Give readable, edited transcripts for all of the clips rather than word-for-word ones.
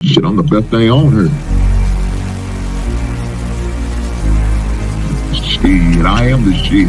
Shit, I'm the best thing on her. Shit, I am the shit.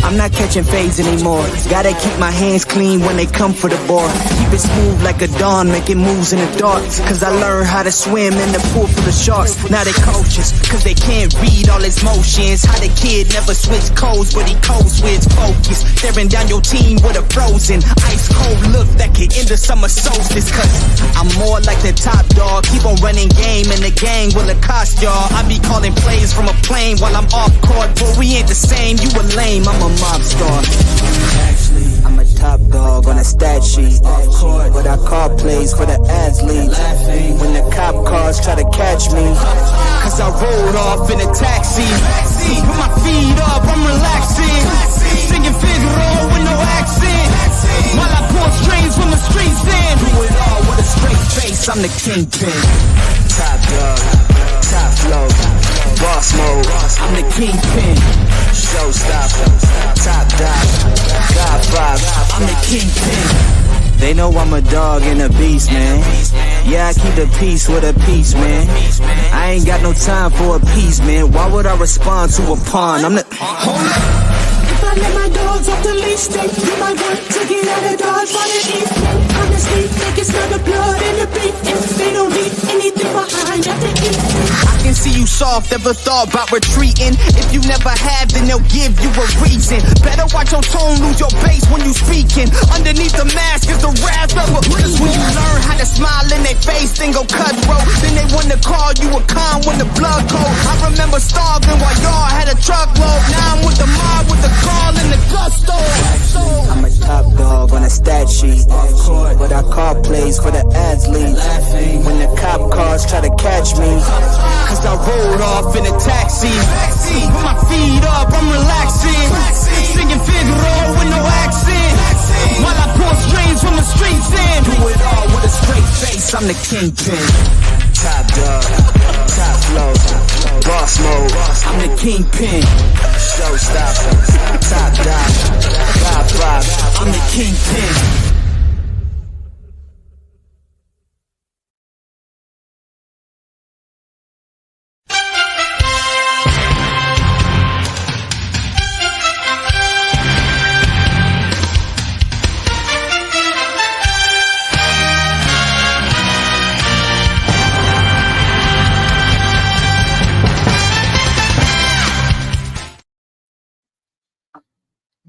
I'm not catching fades anymore. Gotta keep my hands clean when they come for the ball. Keep it smooth like a dawn, making moves in the dark. Cause I learned how to swim in the pool full of sharks. Now they coaches, cause they can't read all his motions. How the kid never switch codes, but he codes with focus. Staring down your team with a frozen, ice cold look that can end the summer solstice. Cause I'm more like the top dog. Keep on running game and the gang will accost y'all. I be calling plays from a plane while I'm off court. But we ain't the same, you a lame, I'm a mob star. Actually, I'm a top dog on a stat sheet. Off court, but I call plays for the athletes. When the cop cars try to catch me, cause I rolled off in a taxi. Put my feet up, I'm relaxing. Singing Figaro with no accent. While I pour strings from the streets in. Do it all with a straight face, I'm the kingpin. Top dog, top flow, boss mode, I'm the kingpin. Showstopper, top dog, God five, I'm the kingpin. They know I'm a dog and a beast, man. Yeah, I keep the peace with a piece, man. I ain't got no time for a piece, man. Why would I respond to a pawn? I'm the... Hold up. If I let my dogs off the leash, they do my work to get out of Dodge while they eat. Honestly, they can smell the blood in the beef. If they don't leave anything behind after eat. I can see you soft, ever thought about retreating. If you never have, then they'll give you a reason. Better watch your tone, lose your bass when you speaking. Underneath the mask is the wrath of a beast. When you learn how to smile in their face, then go cutthroat. Then they want to call you a con when the blood cold. I remember starving while y'all had a truckload. Now I'm with the mob with the Karl and the gusto. I'm a top dog on a stat sheet. Off court, but I call plays for the athletes. When the cop cars try to catch me, cause I rolled off in a taxi. Put my feet up, I'm relaxing. Singing Figaro with no accent. While I pour strings from the streets in. Do it all with a straight face, I'm the kingpin. Top dog, top flow, boss mode, I'm the kingpin. Showstopper, top dog, God five, I'm the kingpin.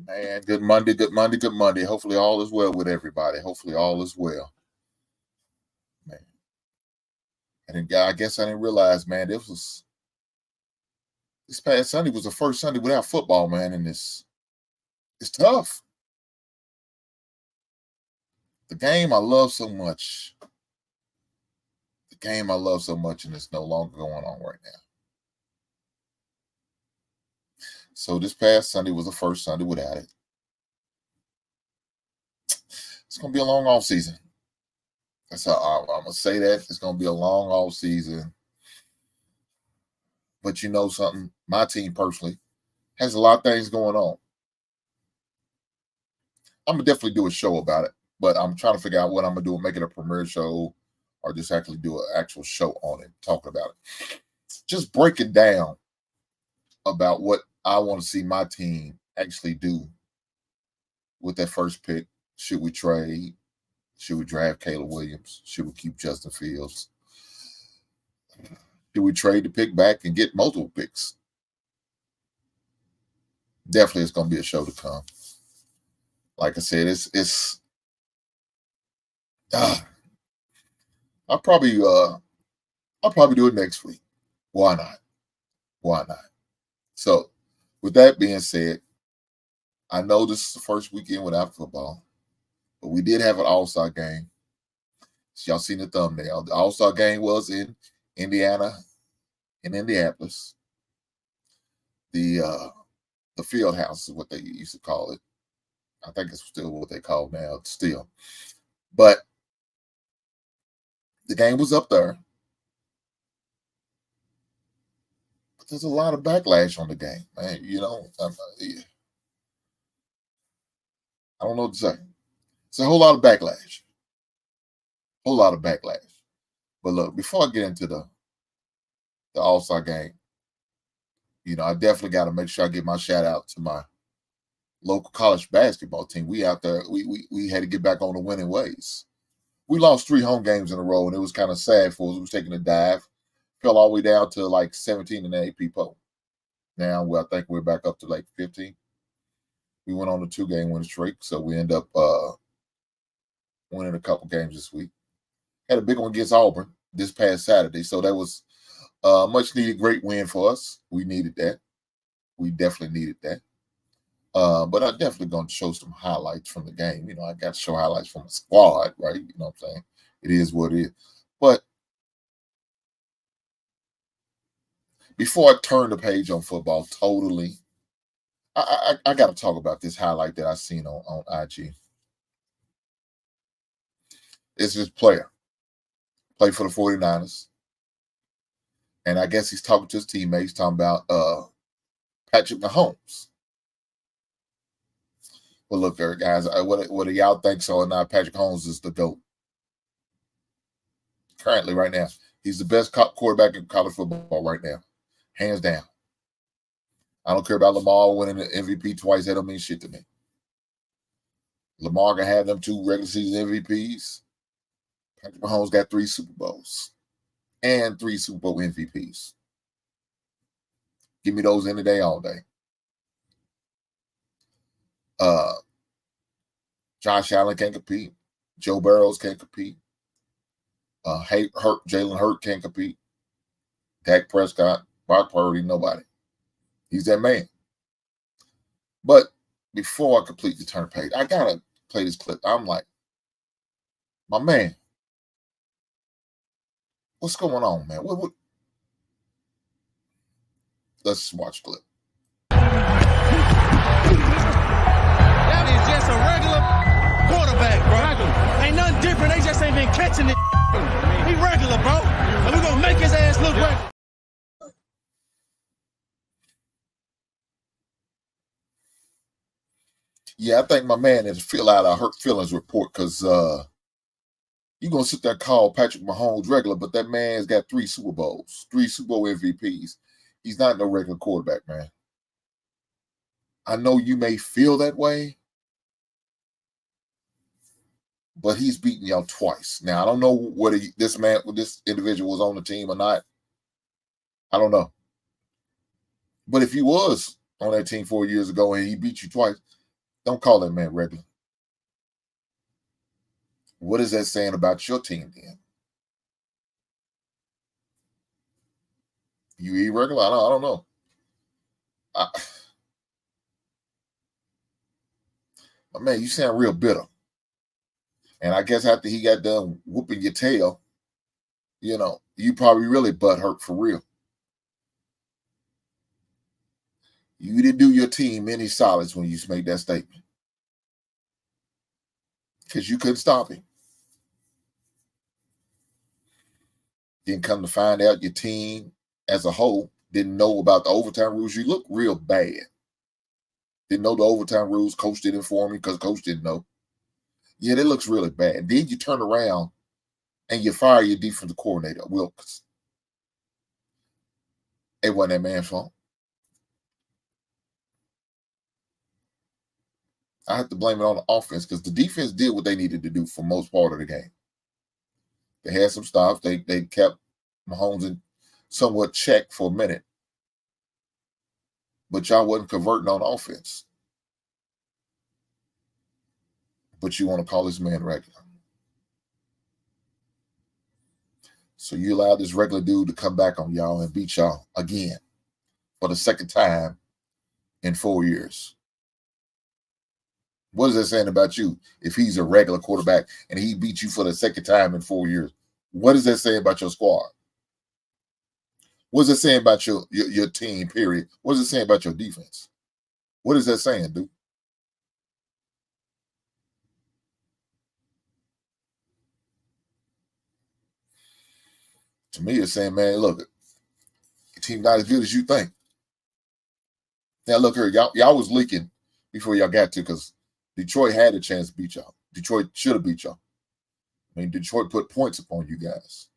Man, good Monday, good Monday, good Monday. Hopefully all is well with everybody. Hopefully all is well. Man. And then, I guess I didn't realize, man, this past Sunday was the first Sunday without football, man, and it's tough. The game I love so much. The game I love so much, and it's no longer going on right now. So this past Sunday was the first Sunday without it. It's going to be a long off season. That's how I'm going to say that. It's going to be a long off season. But you know something? My team personally has a lot of things going on. I'm going to definitely do a show about it. But I'm trying to figure out what I'm going to do. Make it a premiere show or just actually do an actual show on it, talking about it. Just break it down about what I want to see my team actually do with that first pick. Should we trade? Should we draft Caleb Williams? Should we keep Justin Fields? Should we trade the pick back and get multiple picks? Definitely it's going to be a show to come. Like I said, I'll probably do it next week. Why not? Why not? So, with that being said, I know this is the first weekend without football, but we did have an all-star game. So y'all seen the thumbnail. The all-star game was in Indiana, in Indianapolis. The field house is what they used to call it. I think it's still what they call it now, still. But The game was up there. But there's a lot of backlash on the game, man. You know, I don't know what to say. It's a whole lot of backlash. Whole lot of backlash. But look, before I get into the All-Star game, you know, I definitely got to make sure I get my shout out to my local college basketball team. We out there, we had to get back on the winning ways. We lost 3 home games in a row, and it was kind of sad for us. We was taking a dive, fell all the way down to like 17 in the AP poll. Now, I think we're back up to like 15. We went on a 2-game winning streak, so we end up winning a couple games this week. Had a big one against Auburn this past Saturday, so that was a much-needed great win for us. We needed that. We definitely needed that. But I'm definitely going to show some highlights from the game. You know, I got to show highlights from the squad, right? You know what I'm saying? It is what it is. But before I turn the page on football totally, I got to talk about this highlight that I seen on IG. It's this player. Played for the 49ers. And I guess he's talking to his teammates, talking about Patrick Mahomes. Well, look there, guys. What do y'all think so or not? Patrick Mahomes is the GOAT. Currently, right now. He's the best quarterback in college football right now. Hands down. I don't care about Lamar winning the MVP twice. That don't mean shit to me. Lamar can have them 2 regular season MVPs. Patrick Mahomes got 3 Super Bowls and 3 Super Bowl MVPs. Give me those any day, all day. Josh Allen can't compete. Joe Burrows can't compete. Jalen Hurts can't compete. Dak Prescott, Brock Purdy, nobody. He's that man. But before I completely turn the page, I gotta play this clip. I'm like, my man, what's going on, man? What? Let's watch the clip. That is just a regular quarterback, bro. Ain't nothing different. They just ain't been catching it. He regular, bro. And we're going to make his ass look regular. Yeah, I think my man is fill out a hurt feelings report because you're going to sit there and call Patrick Mahomes regular, but that man's got 3 Super Bowls, 3 Super Bowl MVPs. He's not no regular quarterback, man. I know you may feel that way, but he's beaten y'all twice. Now, I don't know whether this individual was on the team or not. I don't know. But if he was on that team 4 years ago and he beat you twice, don't call that man regular. What is that saying about your team then? You irregular? I don't know. Man, you sound real bitter. And I guess after he got done whooping your tail, you know, you probably really butthurt for real. You didn't do your team any solids when you made that statement. Because you couldn't stop him. Then come to find out your team as a whole didn't know about the overtime rules. You look real bad. Didn't know the overtime rules. Coach didn't inform me because coach didn't know. Yeah, that looks really bad. Then you turn around and you fire your defensive coordinator, Wilkes. It wasn't that man's fault. I have to blame it on the offense because the defense did what they needed to do for most part of the game. They had some stops. They kept Mahomes in somewhat check for a minute. But y'all wasn't converting on offense. But you want to call this man regular. So you allowed this regular dude to come back on y'all and beat y'all again for the second time in 4 years. What is that saying about you if he's a regular quarterback and he beat you for the second time in 4 years? What does that say about your squad? What does it say about your team, period? What does it say about your defense? What is that saying, dude? to me, it's saying, man, look, your team not as good as you think. Now, look here, y'all was leaking before y'all got to, because Detroit had a chance to beat y'all. Detroit should have beat y'all. I mean, Detroit put points upon you guys.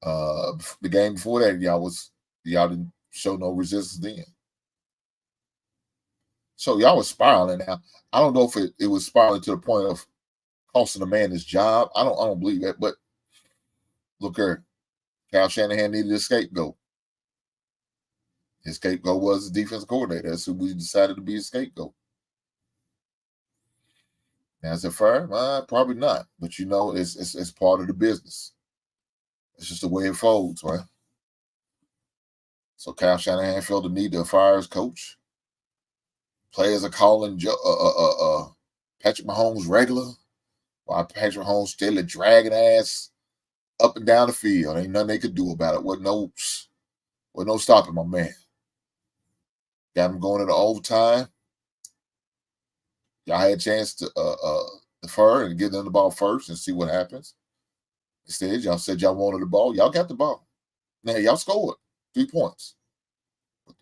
The game before that, y'all didn't show no resistance then. So y'all was spiraling. Now, I don't know if it was spiraling to the point of costing a man his job. I don't believe that. But look here, Kyle Shanahan needed a scapegoat. His scapegoat was the defensive coordinator. That's who we decided to be a scapegoat. Now, is it fair? Probably not. But you know, it's part of the business. It's just the way it folds, right? So Kyle Shanahan felt the need to fire his coach. Players are calling Patrick Mahomes regular, while Patrick Mahomes still dragging ass up and down the field. Ain't nothing they could do about it. Wasn't no stopping my man. Got him going into overtime. Y'all had a chance to defer and give them the ball first and see what happens. Instead, y'all said y'all wanted the ball. Y'all got the ball. Now, y'all scored 3 points.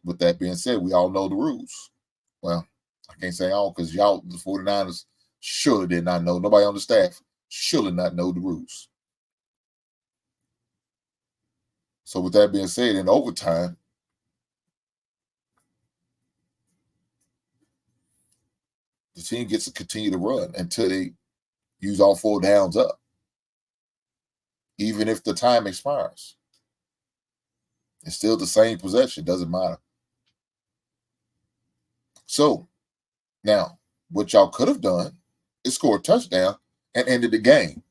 With that being said, we all know the rules. Well, I can't say all, because y'all, the 49ers, surely did not know. Nobody on the staff surely not know the rules. So with that being said, in overtime, the team gets to continue to run until they use all 4 downs up, even if the time expires. It's still the same possession. Doesn't matter. So now, what y'all could have done is score a touchdown and ended the game.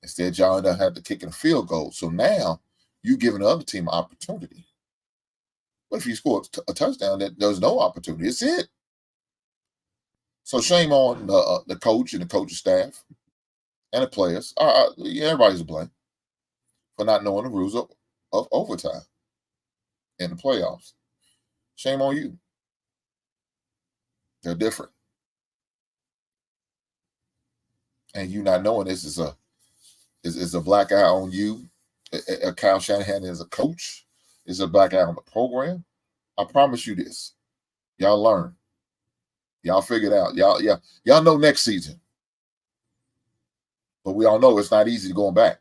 Instead, y'all ended up having to kick in a field goal. So now you're giving the other team an opportunity. But if you score a touchdown, there's no opportunity. It's it. So shame on the coach and the coaching staff and the players. Everybody's to blame for not knowing the rules of overtime in the playoffs. Shame on you. They're different. And you not knowing this is a black eye on you. Kyle Shanahan is a coach. Is a black eye on the program. I promise you this. Y'all learn. Y'all figure it out. Y'all know next season. But we all know it's not easy going back.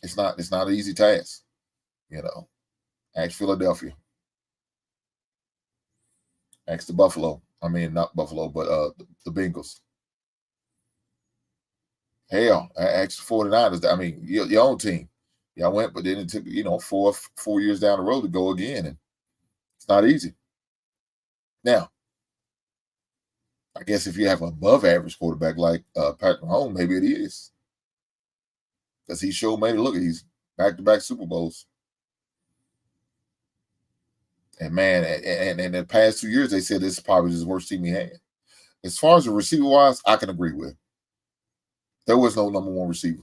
It's not an easy task. You know. Ask Philadelphia. Ask the Buffalo. I mean, not Buffalo, but the Bengals. Hell, ask the 49ers. I mean, your own team. Y'all went, but then it took, 4 years down the road to go again. And it's not easy. Now, I guess if you have an above average quarterback like Patrick Mahomes, maybe it is. Because he showed, maybe, look, he's back-to-back Super Bowls. And, man, and in the past 2 years, they said this is probably his worst team he had. As far as the receiver-wise, I can agree with. There was no number one receiver.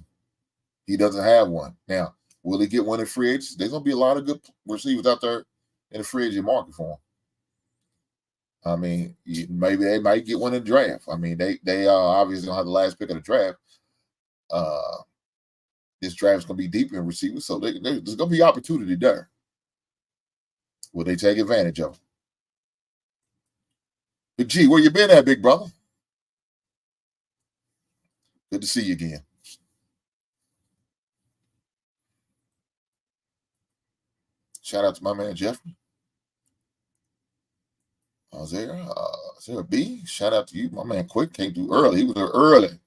He doesn't have one. Now, will he get one in free agency? There's going to be a lot of good receivers out there in the free agent market for him. I mean, maybe they might get one in the draft. I mean, they obviously don't have the last pick of the draft. This draft is going to be deep in receivers, so there's going to be opportunity there. Will they take advantage of it? But G, where you been at, big brother? Good to see you again. Shout out to my man Jeffrey. Is there a B? Shout out to you. My man Quick came through early. He was there early.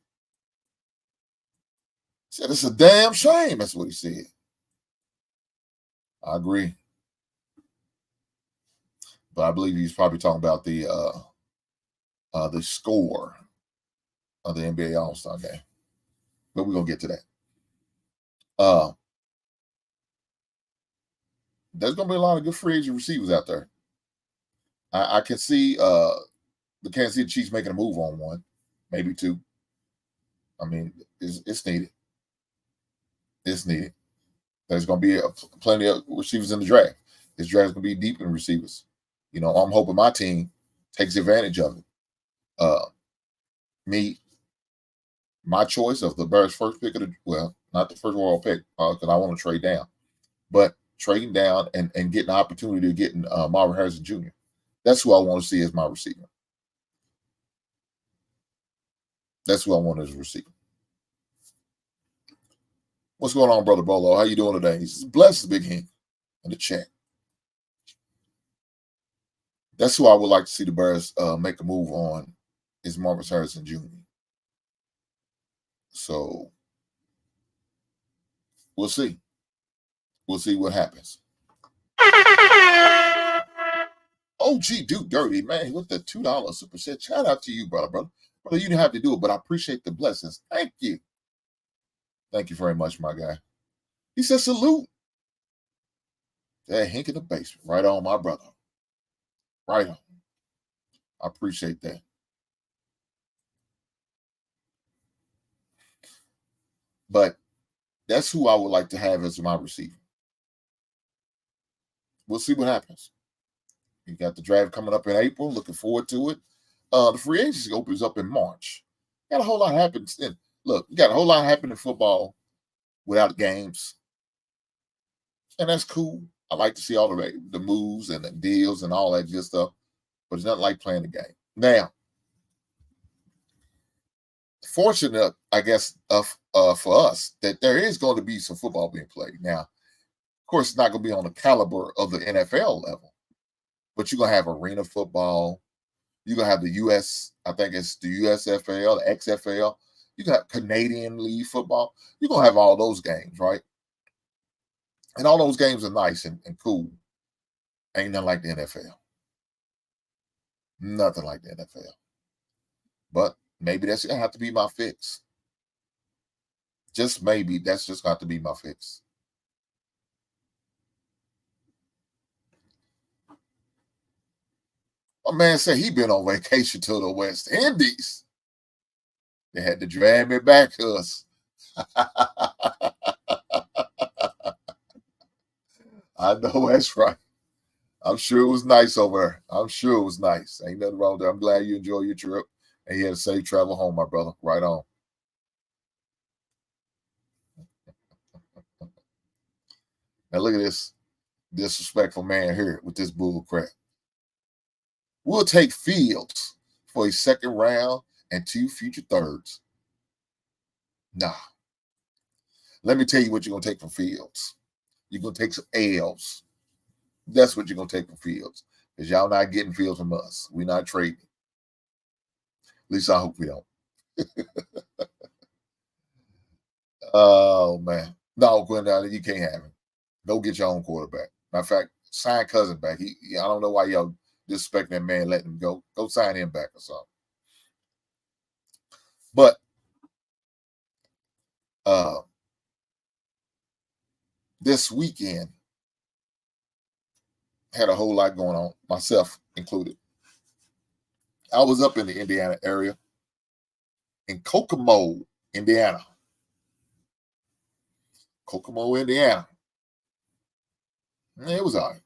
Said it's a damn shame. That's what he said. I agree. But I believe he's probably talking about the score of the NBA All-Star game. But we're going to get to that. There's going to be a lot of good free agent receivers out there. I can see the Kansas City Chiefs making a move on one, maybe two. I mean, it's needed. It's needed. There's going to be plenty of receivers in the draft. This draft is going to be deep in receivers. I'm hoping my team takes advantage of it. Me, my choice of the Bears' first pick of the, well, not the first overall pick, because I want to trade down, but trading down and getting the opportunity of getting Marvin Harrison Jr. That's who I want to see as my receiver. That's who I want as a receiver. What's going on, Brother Bolo? How you doing today? He says, bless Big Hank in the chat. That's who I would like to see the Bears make a move on, is Marvin Harrison Jr. So we'll see. We'll see what happens. OG Duke Dirty, man, with the $2 super chat. Shout out to you, brother. Brother, you didn't have to do it, but I appreciate the blessings. Thank you. Thank you very much, my guy. He says, salute. That Hank in the basement. Right on, my brother. Right on. I appreciate that. But that's who I would like to have as my receiver. We'll see what happens. You got the draft coming up in April. Looking forward to it. The free agency opens up in March. Got a whole lot happening. Look, you got a whole lot happening in football without games. And that's cool. I like to see all the moves and the deals and all that good stuff. But it's not like playing the game. Now, fortunate, I guess, for us, that there is going to be some football being played. Now, of course, it's not going to be on the caliber of the NFL level. But you're going to have arena football. You're going to have the U.S., I think it's the USFL, the XFL. You got Canadian League football. You're going to have all those games, right? And all those games are nice and cool. Ain't nothing like the NFL. Nothing like the NFL. But maybe that's going to have to be my fix. Just maybe that's just got to be my fix. My man said he been on vacation to the West Indies. They had to drag me back to us. I know that's right. I'm sure it was nice over there. I'm sure it was nice. Ain't nothing wrong there. I'm glad you enjoyed your trip and you had a safe travel home, my brother. Right on. Now look at this disrespectful man here with this bull crap. We'll take Fields for a second round and 2 future thirds. Nah. Let me tell you what you're going to take from Fields. You're going to take some L's. That's what you're going to take from Fields. Because y'all not getting Fields from us. We're not trading. At least I hope we don't. Oh, man. No, Gwen, you can't have him. Go get your own quarterback. Matter of fact, sign Cousin back. I don't know why y'all disrespect that man, letting him go. Go sign him back or something. But this weekend had a whole lot going on, myself included. I was up in the Indiana area, in Kokomo, Indiana. Kokomo, Indiana. It was all right.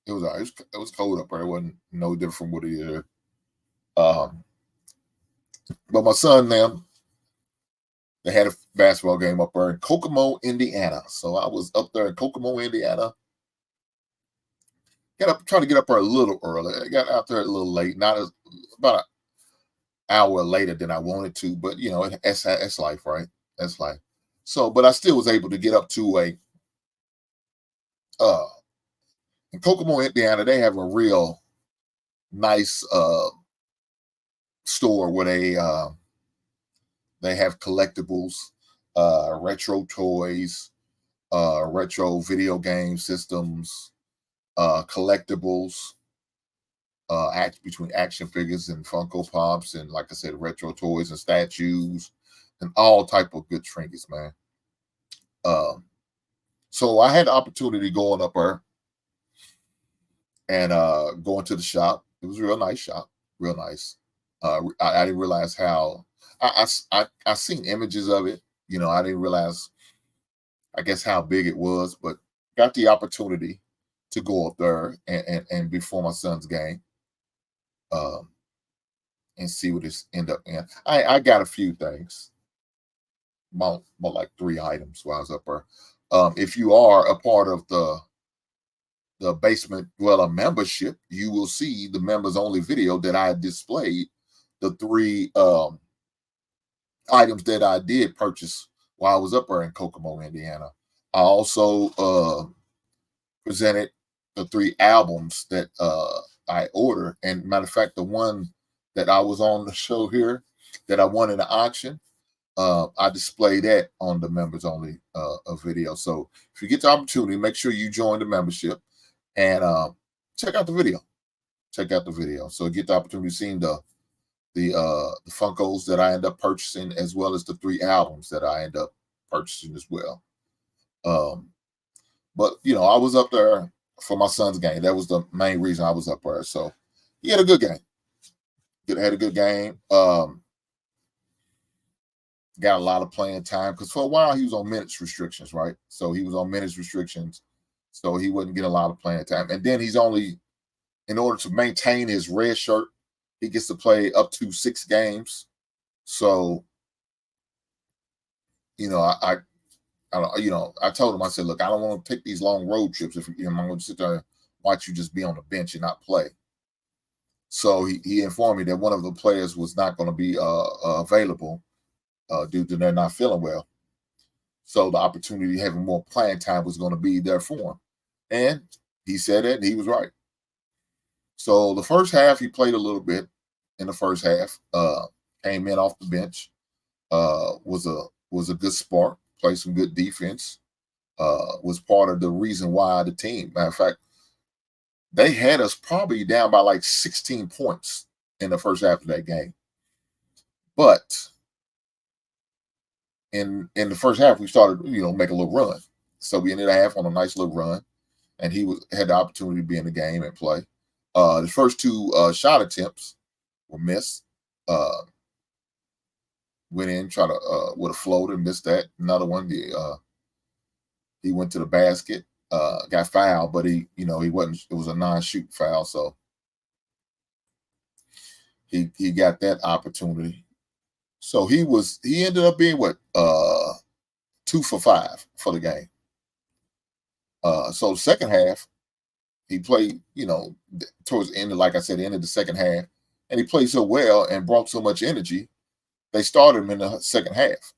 It was all right. It was cold up there. It wasn't no different from what it is here. But my son now, they had a basketball game up there in Kokomo, Indiana. So I was up there in Kokomo, Indiana. Trying to get up there a little early. I got out there a little late, about an hour later than I wanted to. But, you know, that's life, right? That's life. So, but I still was able to get up to in Kokomo, Indiana, they have a real nice store where they have collectibles, retro toys, retro video game systems, collectibles, between action figures and Funko Pops, and like I said, retro toys and statues, and all type of good trinkets, man. So I had the opportunity going up there and going to the shop. It was a real nice shop, real nice. I didn't realize how I seen images of it. You know, I didn't realize, I guess, how big it was, but got the opportunity to go up there and before my son's game, and see what this end up in. I got a few things. about like 3 items while I was up there. If you are a part of the Basement Dweller membership, you will see the members only video that I displayed the 3 items that I did purchase while I was up there in Kokomo, Indiana. I also presented the 3 albums that I ordered. And matter of fact, the one that I was on the show here that I won in the auction, I display that on the members only video. So if you get the opportunity, make sure you join the membership and check out the video. Check out the video. So get the opportunity to see the Funkos that I end up purchasing, as well as the 3 albums that I end up purchasing as well. But I was up there for my son's game. That was the main reason I was up there. So he had a good game. Had a good game. Got a lot of playing time because for a while he was on minutes restrictions, right? So he was on minutes restrictions, so he wouldn't get a lot of playing time. And then he's only, in order to maintain his red shirt, he gets to play up to 6 games. So, I told him, I said, look, I don't want to take these long road trips if I'm going to sit there and watch you just be on the bench and not play. So he informed me that one of the players was not going to be available due to them not feeling well. So the opportunity of having more playing time was going to be there for him. And he said it, and he was right. So the first half, he played a little bit in the first half, came in off the bench, was a good spark, played some good defense, was part of the reason why the team, matter of fact, they had us probably down by like 16 points in the first half of that game. But in the first half, we started, make a little run. So we ended the half on a nice little run, and he had the opportunity to be in the game and play. The first 2 shot attempts were missed. Went in, tried to with a floater, missed that. Another one, he went to the basket, got fouled, but he wasn't. It was a non-shoot foul, so he got that opportunity. So he ended up being 2 for 5 for the game. So the second half, he played, towards the end, like I said, the end of the second half, and he played so well and brought so much energy, they started him in the second half.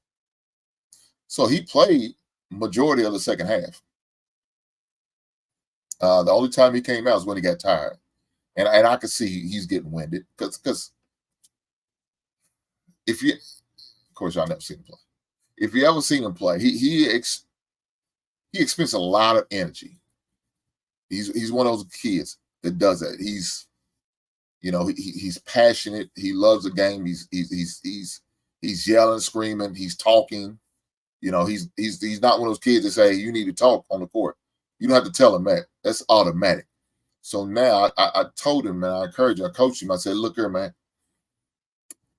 So he played majority of the second half. The only time he came out was when he got tired. And I could see he's getting winded because if you, of course, y'all never seen him play. If you ever seen him play, he expends a lot of energy. He's one of those kids that does that. He's passionate. He loves the game. He's yelling, screaming. He's talking. He's not one of those kids that say you need to talk on the court. You don't have to tell him that. That's automatic. So now I told him, man, I encouraged him, I coached him. I said, look here, man.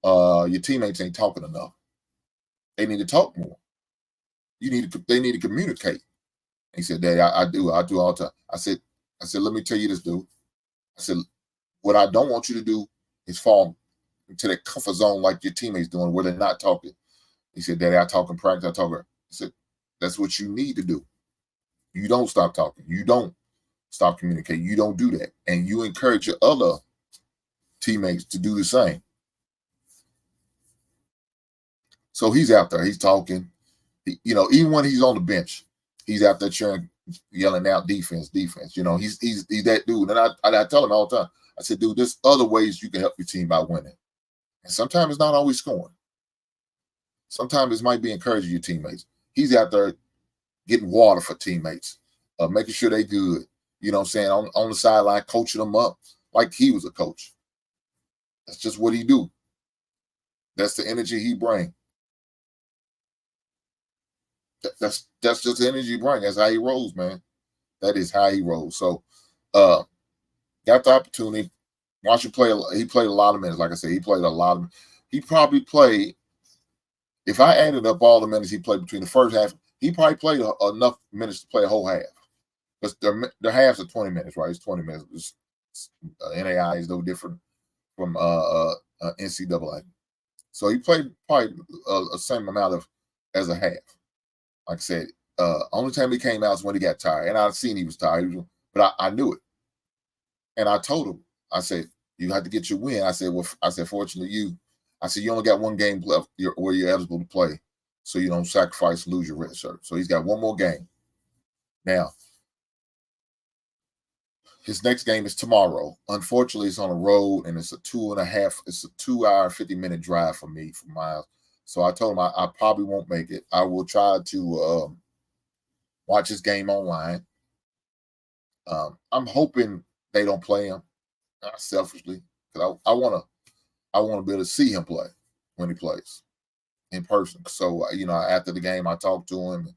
Your teammates ain't talking enough. They need to talk more. They need to communicate. He said, Daddy, I do all the time. I said, let me tell you this, dude. I said, what I don't want you to do is fall into that comfort zone like your teammates doing where they're not talking. He said, Daddy, I talk in practice, I talk. I said, that's what you need to do. You don't stop talking. You don't stop communicating. You don't do that. And you encourage your other teammates to do the same. So he's out there. He's talking. Even when he's on the bench, he's out there cheering, yelling out defense. He's that dude. And I tell him all the time, I said, dude, there's other ways you can help your team by winning. And sometimes it's not always scoring. Sometimes it might be encouraging your teammates. He's out there getting water for teammates, making sure they good. You know what I'm saying? On the sideline, coaching them up like he was a coach. That's just what he do. That's the energy he bring. That's just the energy he bring. That's how he rolls, man. That is how he rolls. So, got the opportunity. Watch him play. He played a lot of minutes. Like I said, he played a lot of. He probably played. If I added up all the minutes he played between the first half, he probably played enough minutes to play a whole half. Because their halves are 20 minutes, right? It's 20 minutes. NAI is no different from NCAA. So he played probably a same amount of as a half. Like I said, only time he came out is when he got tired. And I'd seen he was tired, but I knew it. And I told him, I said, you have to get your win. I said, fortunately, I said, you only got one game left where you're eligible to play, so you don't sacrifice and lose your red shirt. So he's got one more game. Now, his next game is tomorrow. Unfortunately, it's on the road, and it's a 2-hour, 50-minute drive for me from Miles. So I told him I probably won't make it. I will try to watch his game online. I'm hoping they don't play him, selfishly, because I want to be able to see him play when he plays in person. So after the game, I talk to him,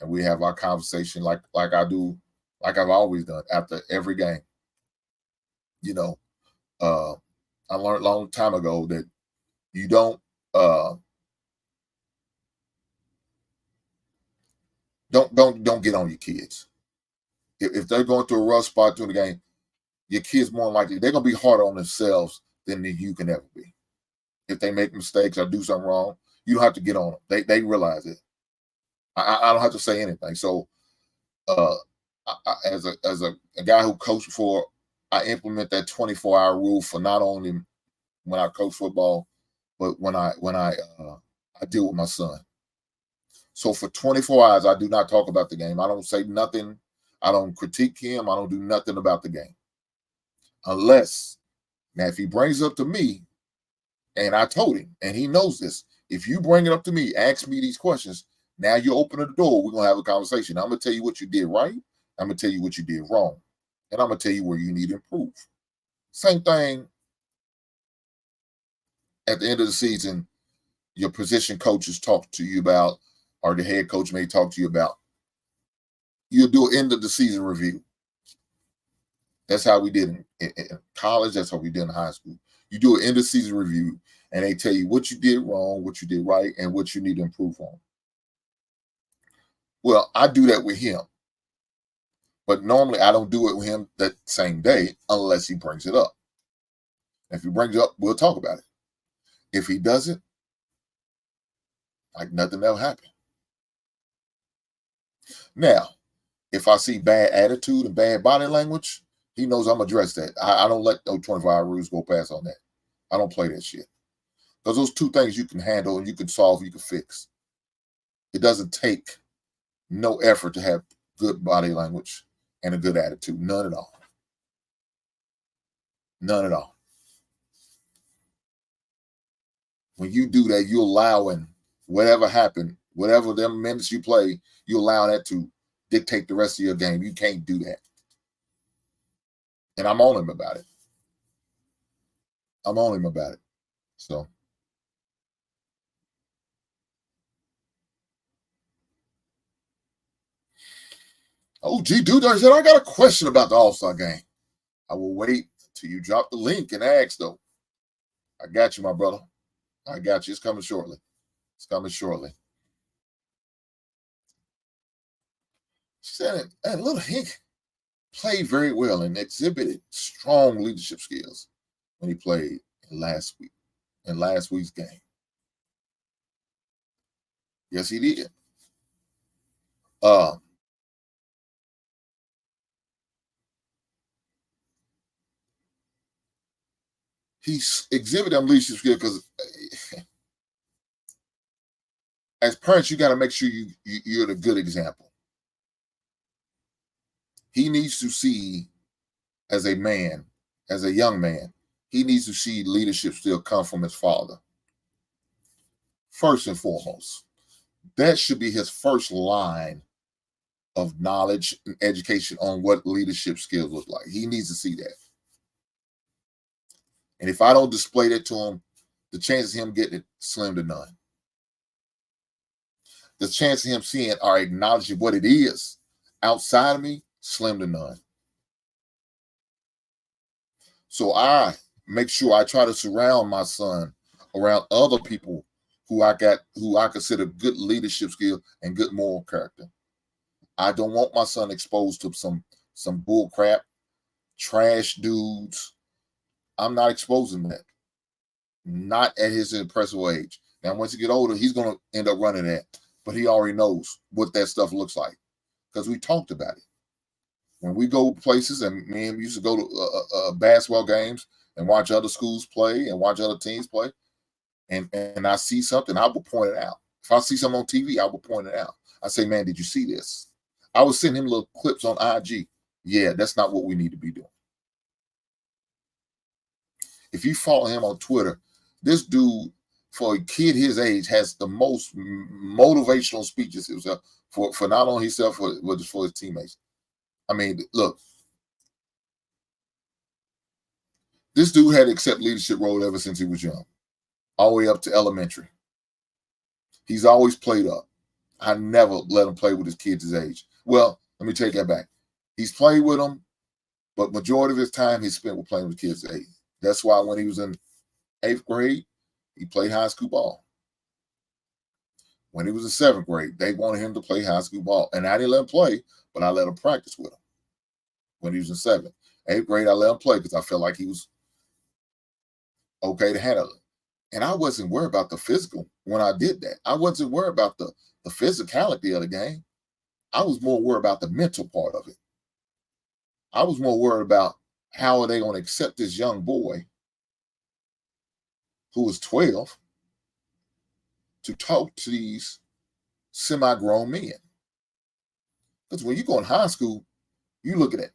and we have our conversation like I do, like I've always done after every game. I learned a long time ago that you don't get on your kids. If they're going through a rough spot during the game, your kids more likely they're gonna be harder on themselves than you can ever be. If they make mistakes or do something wrong, you don't have to get on them. They realize it. I don't have to say anything. So, as a guy who coached before, I implement that 24-hour rule for not only when I coach football, but when I deal with my son. So for 24 hours, I do not talk about the game. I don't say nothing. I don't critique him. I don't do nothing about the game. Unless, now if he brings it up to me, and I told him, and he knows this, if you bring it up to me, ask me these questions, now you're opening the door, we're going to have a conversation. I'm going to tell you what you did right. I'm going to tell you what you did wrong. And I'm going to tell you where you need to improve. Same thing at the end of the season, your position coaches talk to you about, or the head coach may talk to you about. You'll do an end of the season review. That's how we did in college. That's how we did in high school. You do an end of season review, and they tell you what you did wrong, what you did right, and what you need to improve on. Well, I do that with him. But normally I don't do it with him that same day unless he brings it up. If he brings it up, we'll talk about it. If he doesn't, like nothing ever happened. Now, if I see bad attitude and bad body language, he knows I'm address that. I don't let those 25 rules go past on that. I don't play that shit. Because those two things you can handle and you can solve, you can fix. It doesn't take no effort to have good body language and a good attitude. None at all. None at all. When you do that, you're allowing whatever happened, whatever them minutes you play, you allow that to dictate the rest of your game. You can't do that. And I'm on him about it. I'm on him about it. So. Oh, G. Dude said, I got a question about the All-Star game. I will wait till you drop the link and ask, though. I got you, my brother. I got you. It's coming shortly. It's coming shortly. She said, and little Hink played very well and exhibited strong leadership skills when he played in last week's game. Yes, he did. He's exhibited them leadership skills because as parents, you got to make sure you're the good example. He needs to see, as a man, as a young man, he needs to see leadership still come from his father. First and foremost, that should be his first line of knowledge and education on what leadership skills look like. He needs to see that. And if I don't display that to him, the chances of him getting it slim to none. The chance of him seeing or acknowledging what it is outside of me, slim to none. So I make sure I try to surround my son around other people who I consider good leadership skill and good moral character. I don't want my son exposed to some bull crap, trash dudes. I'm not exposing that. Not at his impressive age. Now, once he get older, he's going to end up running that. but he already knows what that stuff looks like because we talked about it. When we go places, and me and him used to go to basketball games and watch other schools play and watch other teams play, and I see something, I will point it out. If I see something on TV, I will point it out. I say, man, did you see this? I was sending him little clips on IG. Yeah, that's not what we need to be doing. If you follow him on Twitter, this dude, for a kid his age, has the most motivational speeches himself for not only himself, but for his teammates. I mean, look, this dude had to accept leadership role ever since he was young, all the way up to elementary. He's always played up. I never let him play with his kids his age. Well, let me take that back. He's played with them, but majority of his time he spent with playing with kids his age. That's why when he was in 8th grade, he played high school ball. When he was in 7th grade, they wanted him to play high school ball. And I didn't let him play, but I let him practice with him when he was in 7th. 8th grade, I let him play because I felt like he was okay to handle it. And I wasn't worried about the physical when I did that. I wasn't worried about the physicality of the game. I was more worried about the mental part of it. I was more worried about how are they going to accept this young boy who was 12 to talk to these semi-grown men. Because when you go in high school, you look at it.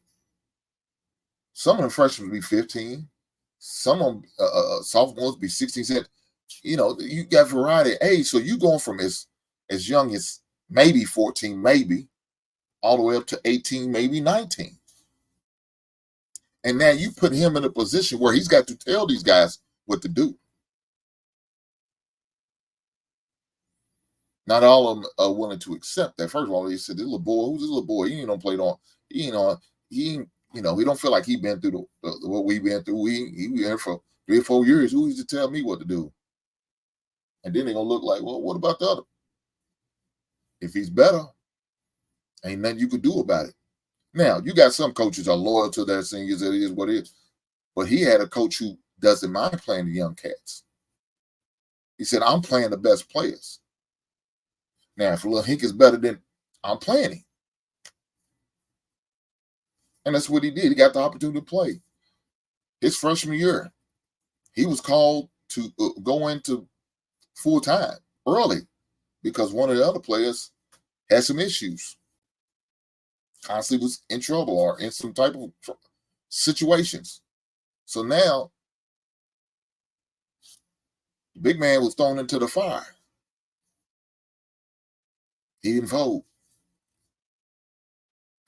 Some of the freshmen will be 15. Some of them sophomores be 16, 17. You know, you got variety of age. So you going from as young as maybe 14, maybe, all the way up to 18, maybe 19. And now you put him in a position where he's got to tell these guys what to do. Not all of them are willing to accept that. First of all, he said, "This little boy, who's this little boy? He ain't don't play on. He don't feel like he been through what we been through. He been here for 3 or 4 years. Who is to tell me what to do?" And then they're gonna look like, well, what about the other? If he's better, ain't nothing you could do about it. Now, you got some coaches are loyal to their seniors. It is what it is. But he had a coach who doesn't mind playing the young cats. He said, "I'm playing the best players. Now, if Lil Hink is better than I'm playing him." And that's what he did. He got the opportunity to play. His freshman year, he was called to go into full-time early because one of the other players had some issues. Constantly was in trouble or in some type of situations. So now, the big man was thrown into the fire. He didn't fold.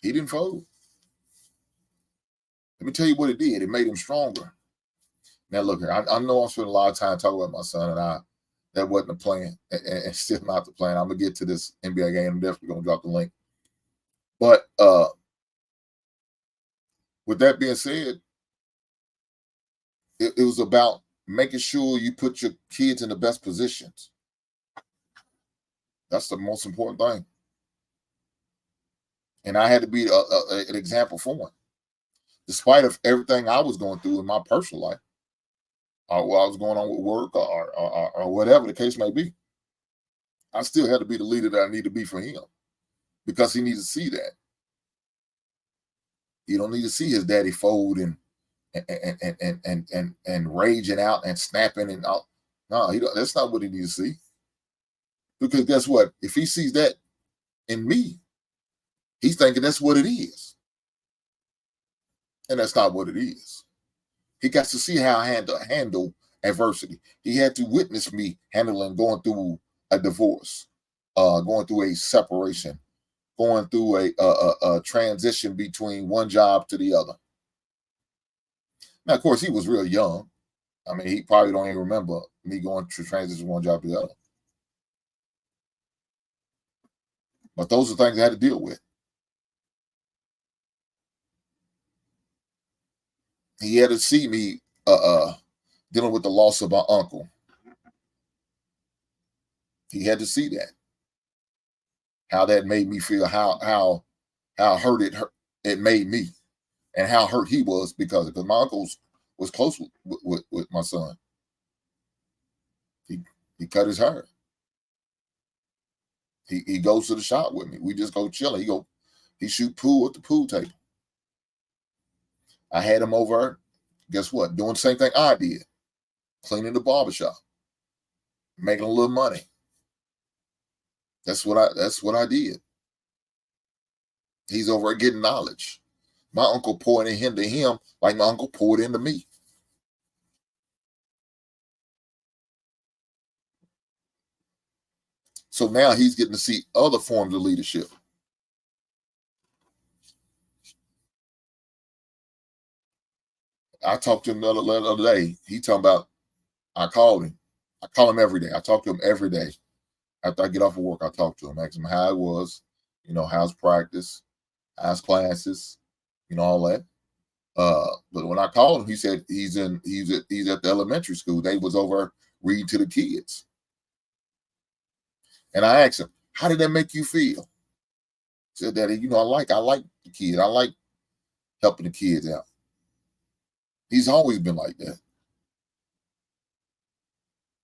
He didn't fold. Let me tell you what it did. It made him stronger. Now, look here. I know I'm spending a lot of time talking about my son, and that wasn't the plan, and still not the plan. I'm going to get to this NBA game. I'm definitely going to drop the link. But with that being said, it was about making sure you put your kids in the best positions. That's the most important thing. And I had to be an example for him. Despite of everything I was going through in my personal life, or what I was going on with work or whatever the case may be, I still had to be the leader that I need to be for him because he needs to see that. You don't need to see his daddy fold and raging out and snapping and all. No, that's not what he needs to see. Because guess what? If he sees that in me, he's thinking that's what it is. And that's not what it is. He got to see how I handle adversity. He had to witness me going through a divorce, going through a separation, going through a transition between one job to the other. Now, of course, he was real young. I mean, he probably don't even remember me going to transition one job to the other. But those are things I had to deal with. He had to see me dealing with the loss of my uncle. He had to see that. How that made me feel, how hurt it made me, and how hurt he was because my uncle was close with my son. He cut his hair. He goes to the shop with me. We just go chilling. He shoot pool at the pool table. I had him over, guess what? Doing the same thing I did. Cleaning the barbershop. Making a little money. That's what I did. He's over getting knowledge. My uncle poured into him like my uncle poured into me. So now he's getting to see other forms of leadership. I talked to him the other day. He talking about, I called him. I call him every day. I talk to him every day. After I get off of work, I talk to him, ask him how it was, how's practice, how's classes, all that. But when I called him, he said he's at the elementary school. They was over reading to the kids. And I asked him, how did that make you feel? He said, Daddy, I like the kid. I like helping the kids out. He's always been like that.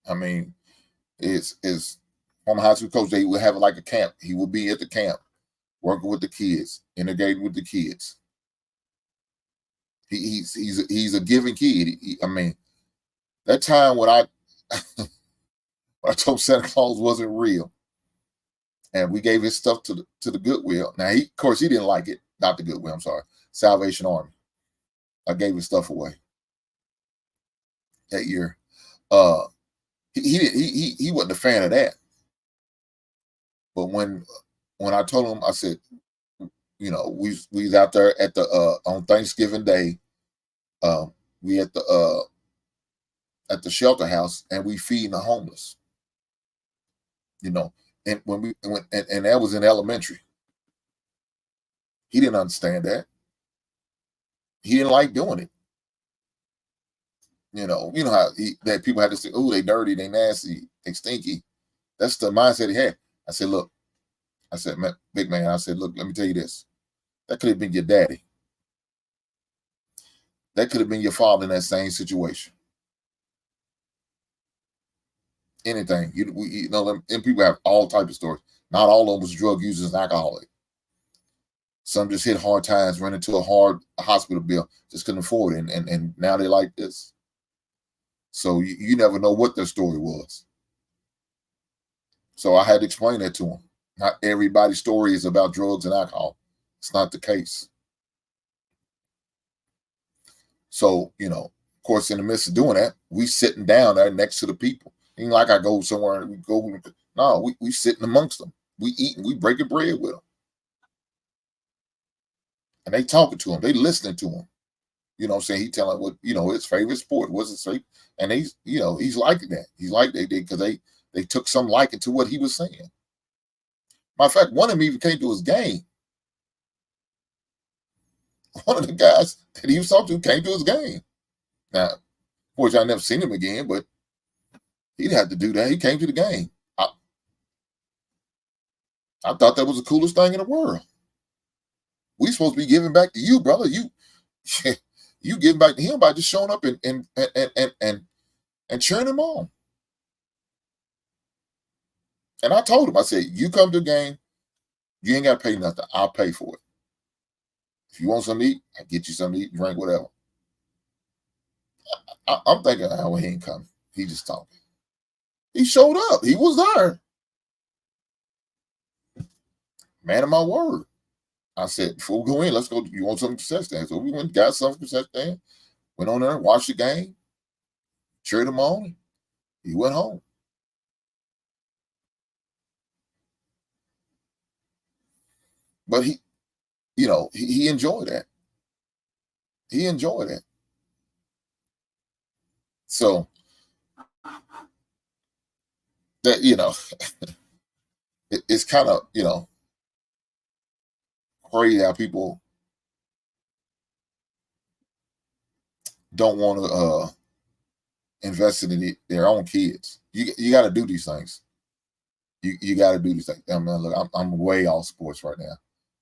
I mean, it's from high school coach, they would have like a camp. He would be at the camp, working with the kids, integrating with the kids. He's a giving kid. That time when I told Santa Claus wasn't real, and we gave his stuff to the Goodwill. Now of course he didn't like it. Not the Goodwill. I'm sorry, Salvation Army. I gave his stuff away that year. He wasn't a fan of that. But when I told him, I said, we was out there at the on Thanksgiving Day. We at the shelter house, and we feeding the homeless. And and that was in elementary. He didn't understand that. He didn't like doing it. How that people had to say, "Oh, they dirty, they nasty, they stinky." That's the mindset he had. I said, "Look," I said, "Big man," I said, "Look, let me tell you this. That could have been your daddy. That could have been your father in that same situation. Anything. And people have all types of stories. Not all of them was drug users and alcoholic. Some just hit hard times, ran into a hospital bill, just couldn't afford it, and now they like this. So you never know what their story was. So I had to explain that to him. Not everybody's story is about drugs and alcohol. It's not the case. So, of course, in the midst of doing that, we sitting down there next to the people. Ain't like I go somewhere and we go. No, we sitting amongst them. We eating, we breaking bread with them. And they talking to him. They listening to him. He telling what, his favorite sport, what's his favorite. And he's liking that. He's like they did because they took some liking to what he was saying. Matter of fact, one of them even came to his game. One of the guys that he was talking to came to his game. Now, of course, I never seen him again, but he didn't have to do that. He came to the game. I thought that was the coolest thing in the world. We supposed to be giving back to you, brother. You giving back to him by just showing up and cheering him on. And I told him, I said, you come to the game, you ain't got to pay nothing. I'll pay for it. If you want something to eat, I'll get you something to eat, drink, whatever. I'm thinking, oh, he ain't coming. He just talking. He showed up. He was there. Man of my word. I said, before we go in, let's go. You want something to set stand? So we went, got something to set stand, went on there, watched the game, cheered him on. He went home. But he enjoyed that. He enjoyed that. So that, it's kind of, crazy how people don't want to invest in their own kids. You got to do these things. You got to do these things. Look, I'm way off sports right now,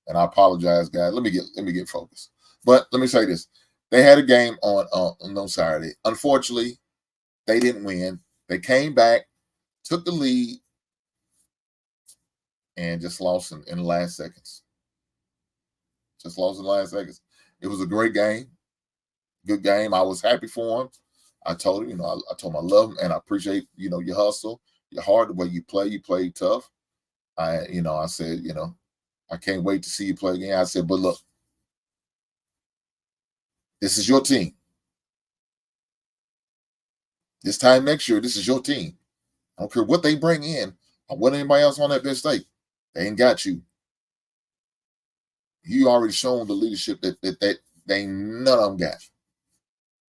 and I apologize, guys. Let me get focused. But let me say this: they had a game on Saturday. Unfortunately, they didn't win. They came back, took the lead, and just lost in the last seconds. Just lost in the last seconds. It was a great game. Good game. I was happy for him. I told him, I told him I love him and I appreciate, your hustle, your hard, the way you play tough. I said, I can't wait to see you play again. I said, but look, this is your team. This time next year, this is your team. I don't care what they bring in or what anybody else on that bench take. They ain't got you. You already shown the leadership that they ain't none of them got.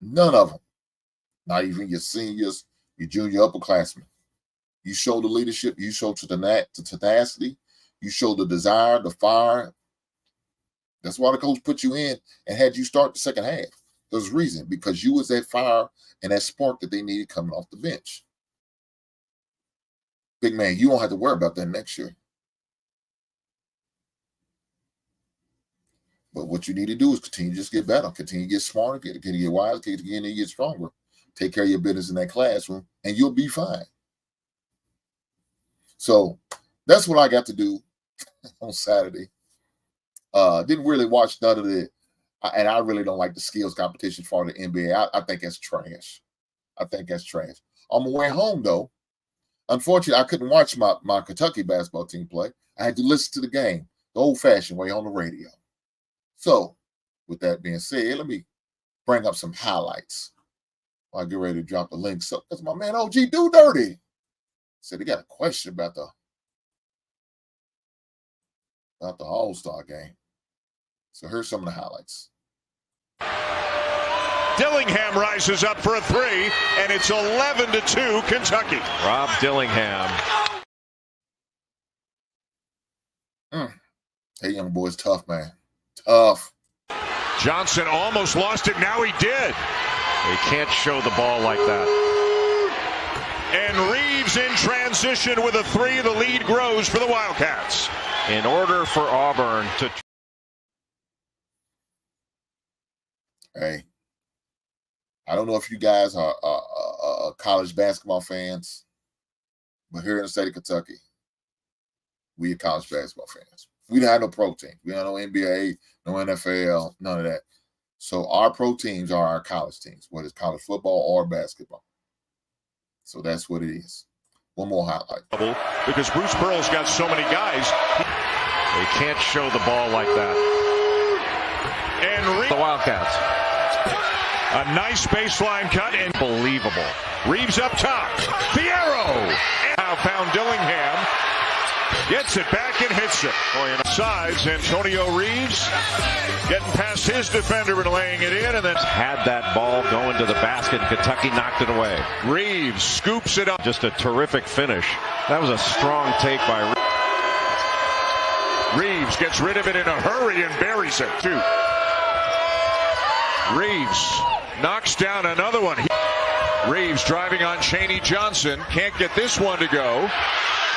None of them. Not even your seniors, your junior upperclassmen. You show the leadership. You show the tenacity. You show the desire, the fire. That's why the coach put you in and had you start the second half. There's a reason, because you was that fire and that spark that they needed coming off the bench. Big man, you won't have to worry about that next year. But what you need to do is continue to just get better, continue to get smarter, continue to get wiser, continue to get stronger. Take care of your business in that classroom, and you'll be fine. So that's what I got to do on Saturday. Didn't really watch none of it, and I really don't like the skills competition for the NBA. I think that's trash. On my way home, though, unfortunately, I couldn't watch my Kentucky basketball team play. I had to listen to the game the old-fashioned way on the radio. So, with that being said, let me bring up some highlights while I get ready to drop the link. So, that's my man OG Do Dirty said he got a question about the All-Star game. So here's some of the highlights. Dillingham rises up for a three, and it's 11-2 Kentucky. Rob Dillingham. That young boy's tough, man. Tough. Johnson almost lost it. Now he did. They can't show the ball like that. And Reeves in transition with a three. The lead grows for the Wildcats. In order for Auburn to... Hey, I don't know if you guys are college basketball fans, but here in the state of Kentucky, we are college basketball fans. We don't have no pro team. We don't have no NBA, no NFL, none of that. So our pro teams are our college teams, whether it's college football or basketball. So that's what it is. One more highlight. Because Bruce Pearl's got so many guys. They can't show the ball like that. And The Wildcats. a nice baseline cut. And Unbelievable. Reeves up top. Fierro. Now found Dillingham. Gets it back and hits it. Sides, Antonio Reeves getting past his defender and laying it in, and then Had that ball going to the basket, and Kentucky knocked it away. Reeves scoops it up. Just a terrific finish. That was a strong take by Reeves gets rid of it in a hurry and buries it. Two. Reeves knocks down another one. Reeves driving on Chaney Johnson. Can't get this one to go,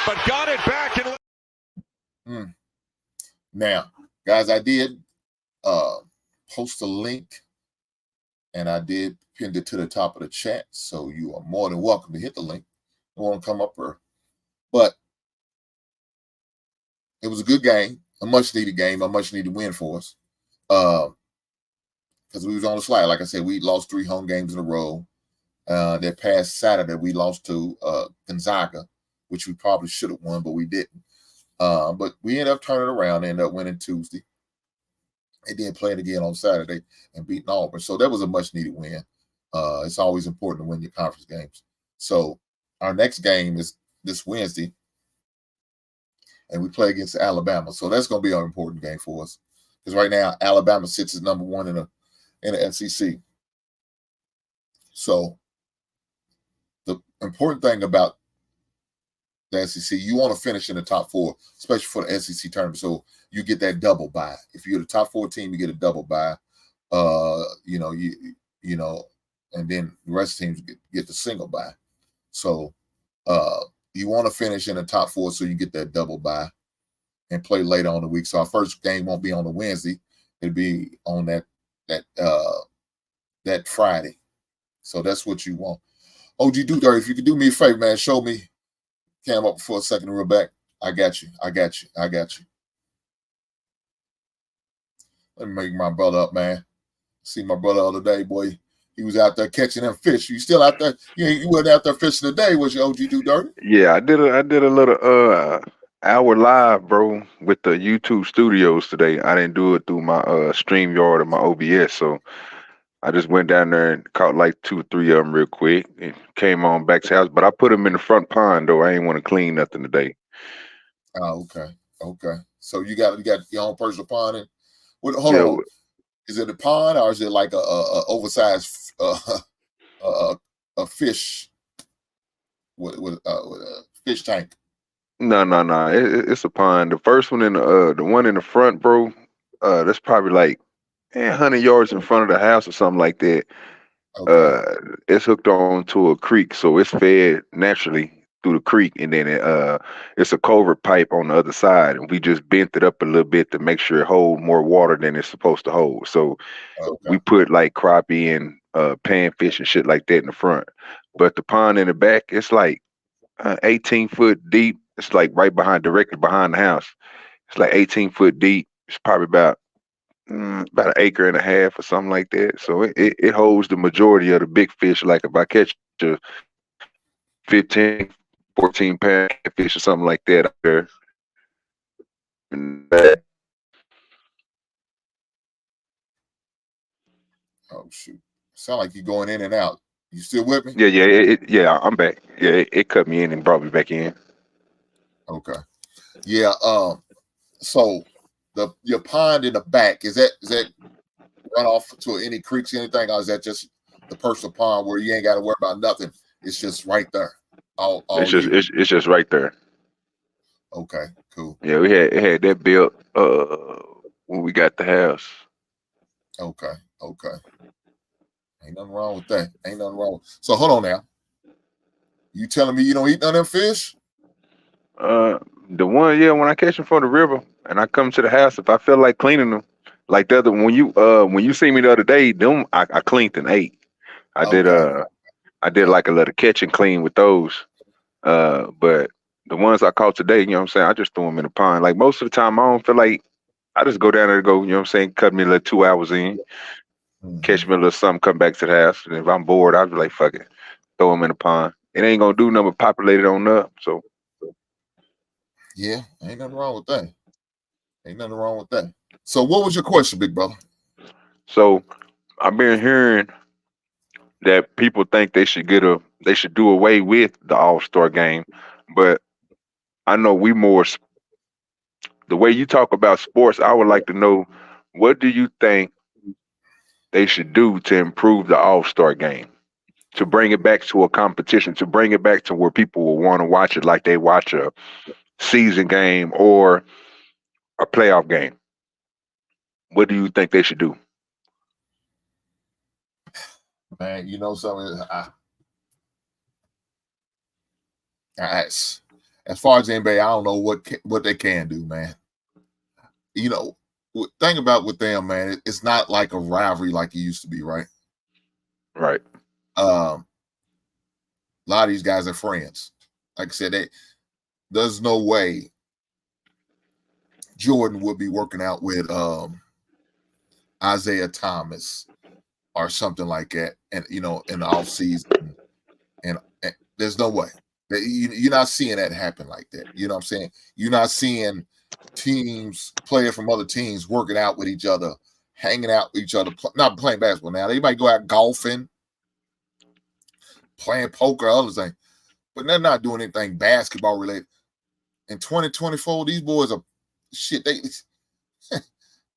but got it back. And Now, guys, I did post a link, and I did pin it to the top of the chat, so you are more than welcome to hit the link. I want to come up here. But it was a good game, a much-needed game, a much-needed win for us. Because we was on the slide. Like I said, we lost 3 home games in a row. That past Saturday, we lost to Gonzaga, which we probably should have won, but we didn't. But we ended up turning around, ended up winning Tuesday, and then playing again on Saturday and beating Auburn. So that was a much-needed win. It's always important to win your conference games. So our next game is this Wednesday, and we play against Alabama. So that's going to be an important game for us, because right now Alabama sits as number 1 in the SEC. So the important thing about the SEC, you want to finish in the top 4, especially for the SEC tournament. So you get that double bye. If you're the top 4 team, you get a double bye. And then the rest of the teams get the single bye. So you want to finish in the top 4 so you get that double bye and play later on the week. So our first game won't be on the Wednesday; it'll be on that Friday. So that's what you want. OG Do Dirty, if you could do me a favor, man, show me. Cam up for a second, real back. I got you. Let me make my brother up, man. See my brother the other day, boy. He was out there catching them fish. You still out there? You wasn't out there fishing today, was you, OG Do Dirty? Yeah, I did a little hour live, bro, with the YouTube studios today. I didn't do it through my StreamYard or my OBS, so I just went down there and caught like 2 or 3 of them real quick and came on back to the house. But I put them in the front pond though. I ain't want to clean nothing today. Oh, okay. So you got your own personal pond. And hold Yeah, on, is it a pond or is it like a oversized a fish with a fish tank? no. It's a pond. The first one the one in the front, bro. That's probably like 100 yards in front of the house or something like that. Okay. It's hooked on to a creek, so it's fed naturally through the creek, and then it's a culvert pipe on the other side, and we just bent it up a little bit to make sure it hold more water than it's supposed to hold. So we put like crappie and panfish and shit like that in the front, but the pond in the back, it's like 18 foot deep. It's like directly behind the house. It's like 18 foot deep. It's probably about an acre and a half or something like that. So it holds the majority of the big fish. Like if I catch a 15, 14 pound fish or something like that up there. Oh shoot! Sound like you going in and out. You still with me? Yeah, I'm back. Yeah, it cut me in and brought me back in. Okay. Yeah. So your pond in the back, is that run off to any creeks, anything, or is that just the personal pond where you ain't got to worry about nothing? It's just right there. All It's just right there. Okay, cool. Yeah, we had that built when we got the house. Okay. Ain't nothing wrong with that. Ain't nothing wrong. So hold on now. You telling me you don't eat none of them fish? The one, yeah, when I catch them from the river and I come to the house, if I feel like cleaning them, like the other when you see me the other day, them I cleaned and ate. I did like a little catch and clean with those. But the ones I caught today, you know what I'm saying, I just threw them in the pond. Like most of the time I don't feel like I just go down there to go, you know what I'm saying, cut me a little 2 hours in, catch me a little something, come back to the house. And if I'm bored, I'll be like, fuck it, throw them in the pond. It ain't gonna do nothing but populate it on up. So yeah, ain't nothing wrong with that. So what was your question, big brother? So I've been hearing that people think they should do away with the All-Star game, but I know the way you talk about sports, I would like to know, what do you think they should do to improve the All-Star game, to bring it back to a competition, to bring it back to where people will want to watch it like they watch a season game or a playoff game? What do you think they should do? Man, you know something? As far as the NBA, I don't know what they can do, man. You know, thing about with them, man, it's not like a rivalry like it used to be, right? Right. A lot of these guys are friends. Like I said, there's no way Jordan would be working out with Isaiah Thomas or something like that, and in the off season, and there's no way that you're not seeing that happen like that. You know what I'm saying? You're not seeing players from other teams working out with each other, hanging out with each other, not playing basketball now. They might go out golfing, playing poker, other things, but they're not doing anything basketball related. In 2024, these boys are shit.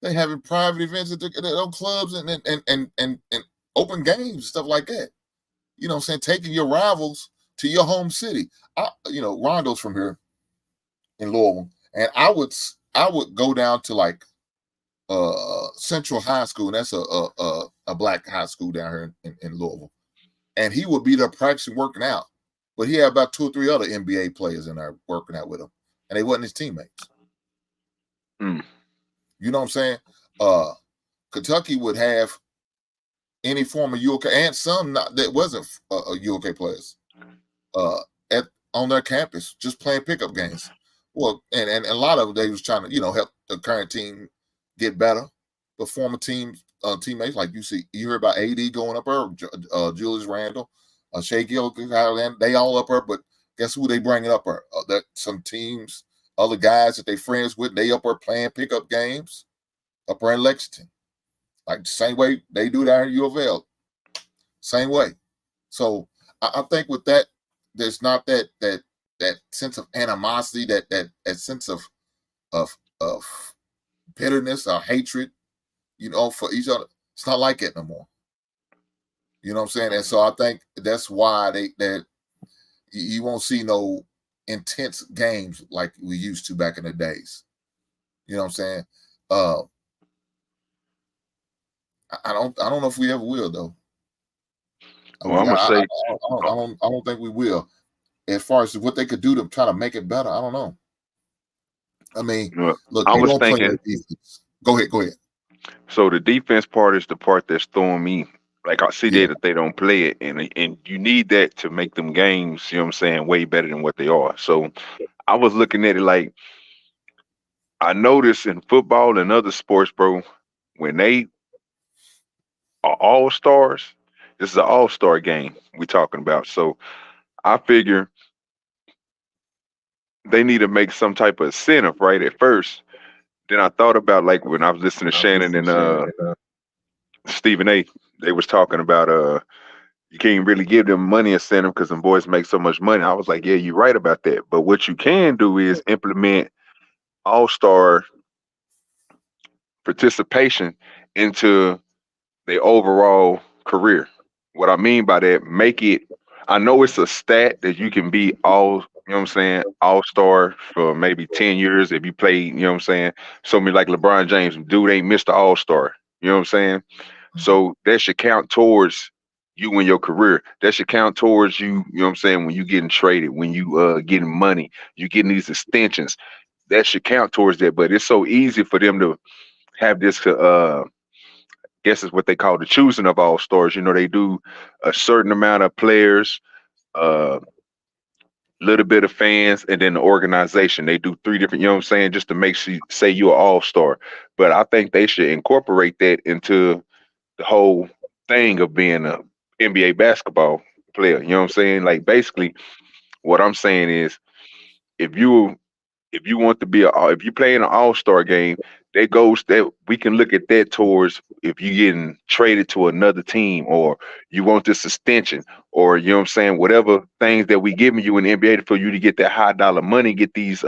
They having private events at their own clubs and open games and stuff like that. You know what I'm saying? Taking your rivals to your home city. Rondo's from here in Louisville, and I would go down to like Central High School, and that's a black high school down here in Louisville, and he would be there practicing working out, but he had about 2 or 3 other NBA players in there working out with him, and they wasn't his teammates. You know what I'm saying? Kentucky would have any former UK and some that wasn't UK players on their campus just playing pickup games. Well, and a lot of them, they was trying to, help the current team get better. But former teammates, like you hear about AD going up there, Julius Randle, Shea Gilgeous-Alexander, they all up there. But guess who they bringing up there? That some teams, other guys that they friends with, they up there playing pickup games up there in Lexington. Like the same way they do down in U of L. Same way. So I think with that, there's not that sense of animosity, that sense of bitterness or hatred, for each other. It's not like that no more. You know what I'm saying? And so I think that's why that you won't see no intense games like we used to back in the days. You know what I'm saying? I don't know if we ever will though. Well, I'm gonna say I don't think we will. As far as what they could do to try to make it better, I don't know. I mean, look, I they was don't play thinking. no defense. Go ahead. So the defense part is the part that's throwing me. Like I see Yeah. that they don't play it, and you need that to make them games. You know what I'm saying? Way better than what they are. So I was looking at it like I noticed in football and other sports, bro, when they are all stars, this is an all-star game we're talking about. So I figure they need to make some type of incentive right at first. Then I thought about like when I was listening to Shannon and Stephen A. They was talking about you can't really give them money incentive because them boys make so much money. I was like, yeah, you're right about that. But what you can do is implement all-star participation into their overall career. What I mean by that, make it, I know it's a stat that you can be all, you know what I'm saying, all-star for maybe 10 years if you play, you know what I'm saying, so many like LeBron James, dude ain't Mr. All-Star, you know what I'm saying? So that should count towards you in your career. That should count towards you, you know what I'm saying, when you getting traded, when you getting money, you getting these extensions. That should count towards that. But it's so easy for them to have this guess is what they call the choosing of all stars. You know, they do a certain amount of players, little bit of fans, and then the organization. They do three different, you know what I'm saying, just to make you say you're an all-star. But I think they should incorporate that into the whole thing of being a NBA basketball player. You know what I'm saying? Like basically what I'm saying is if you want to be if you play in an all-star game, that goes that we can look at that towards if you getting traded to another team or you want this extension or you know what I'm saying, whatever things that we giving you in the NBA for you to get that high dollar money, get these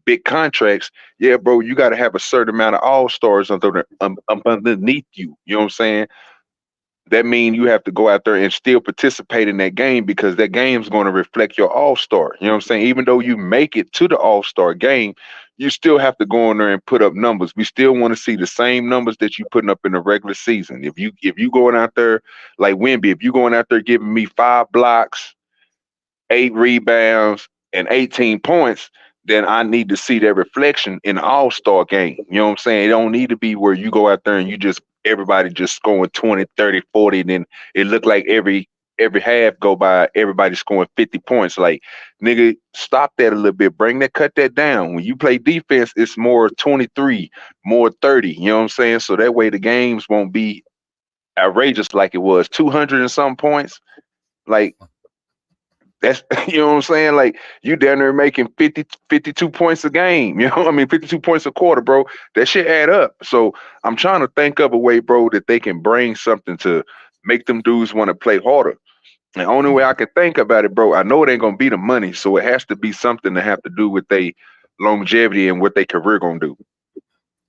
big contracts. Yeah, bro, you got to have a certain amount of all-stars underneath you. You know what I'm saying? That means you have to go out there and still participate in that game because that game is going to reflect your all-star. You know what I'm saying? Even though you make it to the all-star game, you still have to go in there and put up numbers. We still want to see the same numbers that you putting up in the regular season. If you going out there like Wemby, if you going out there giving me 5 blocks, 8 rebounds, and 18 points, then I need to see that reflection in the all-star game. You know what I'm saying? It don't need to be where you go out there and you just everybody just scoring 20, 30, 40, and then it look like every half go by, everybody scoring 50 points. Like, nigga, stop that a little bit. Cut that down. When you play defense, it's more 23, more 30. You know what I'm saying? So that way the games won't be outrageous like it was. 200 and some points. Like, that's, you know what I'm saying? Like, you down there making 50, 52 points a game. You know what I mean? 52 points a quarter, bro. That shit add up. So I'm trying to think of a way, bro, that they can bring something to make them dudes want to play harder. And the only way I can think about it, bro, I know it ain't gonna be the money. So it has to be something that have to do with their longevity and what their career gonna do.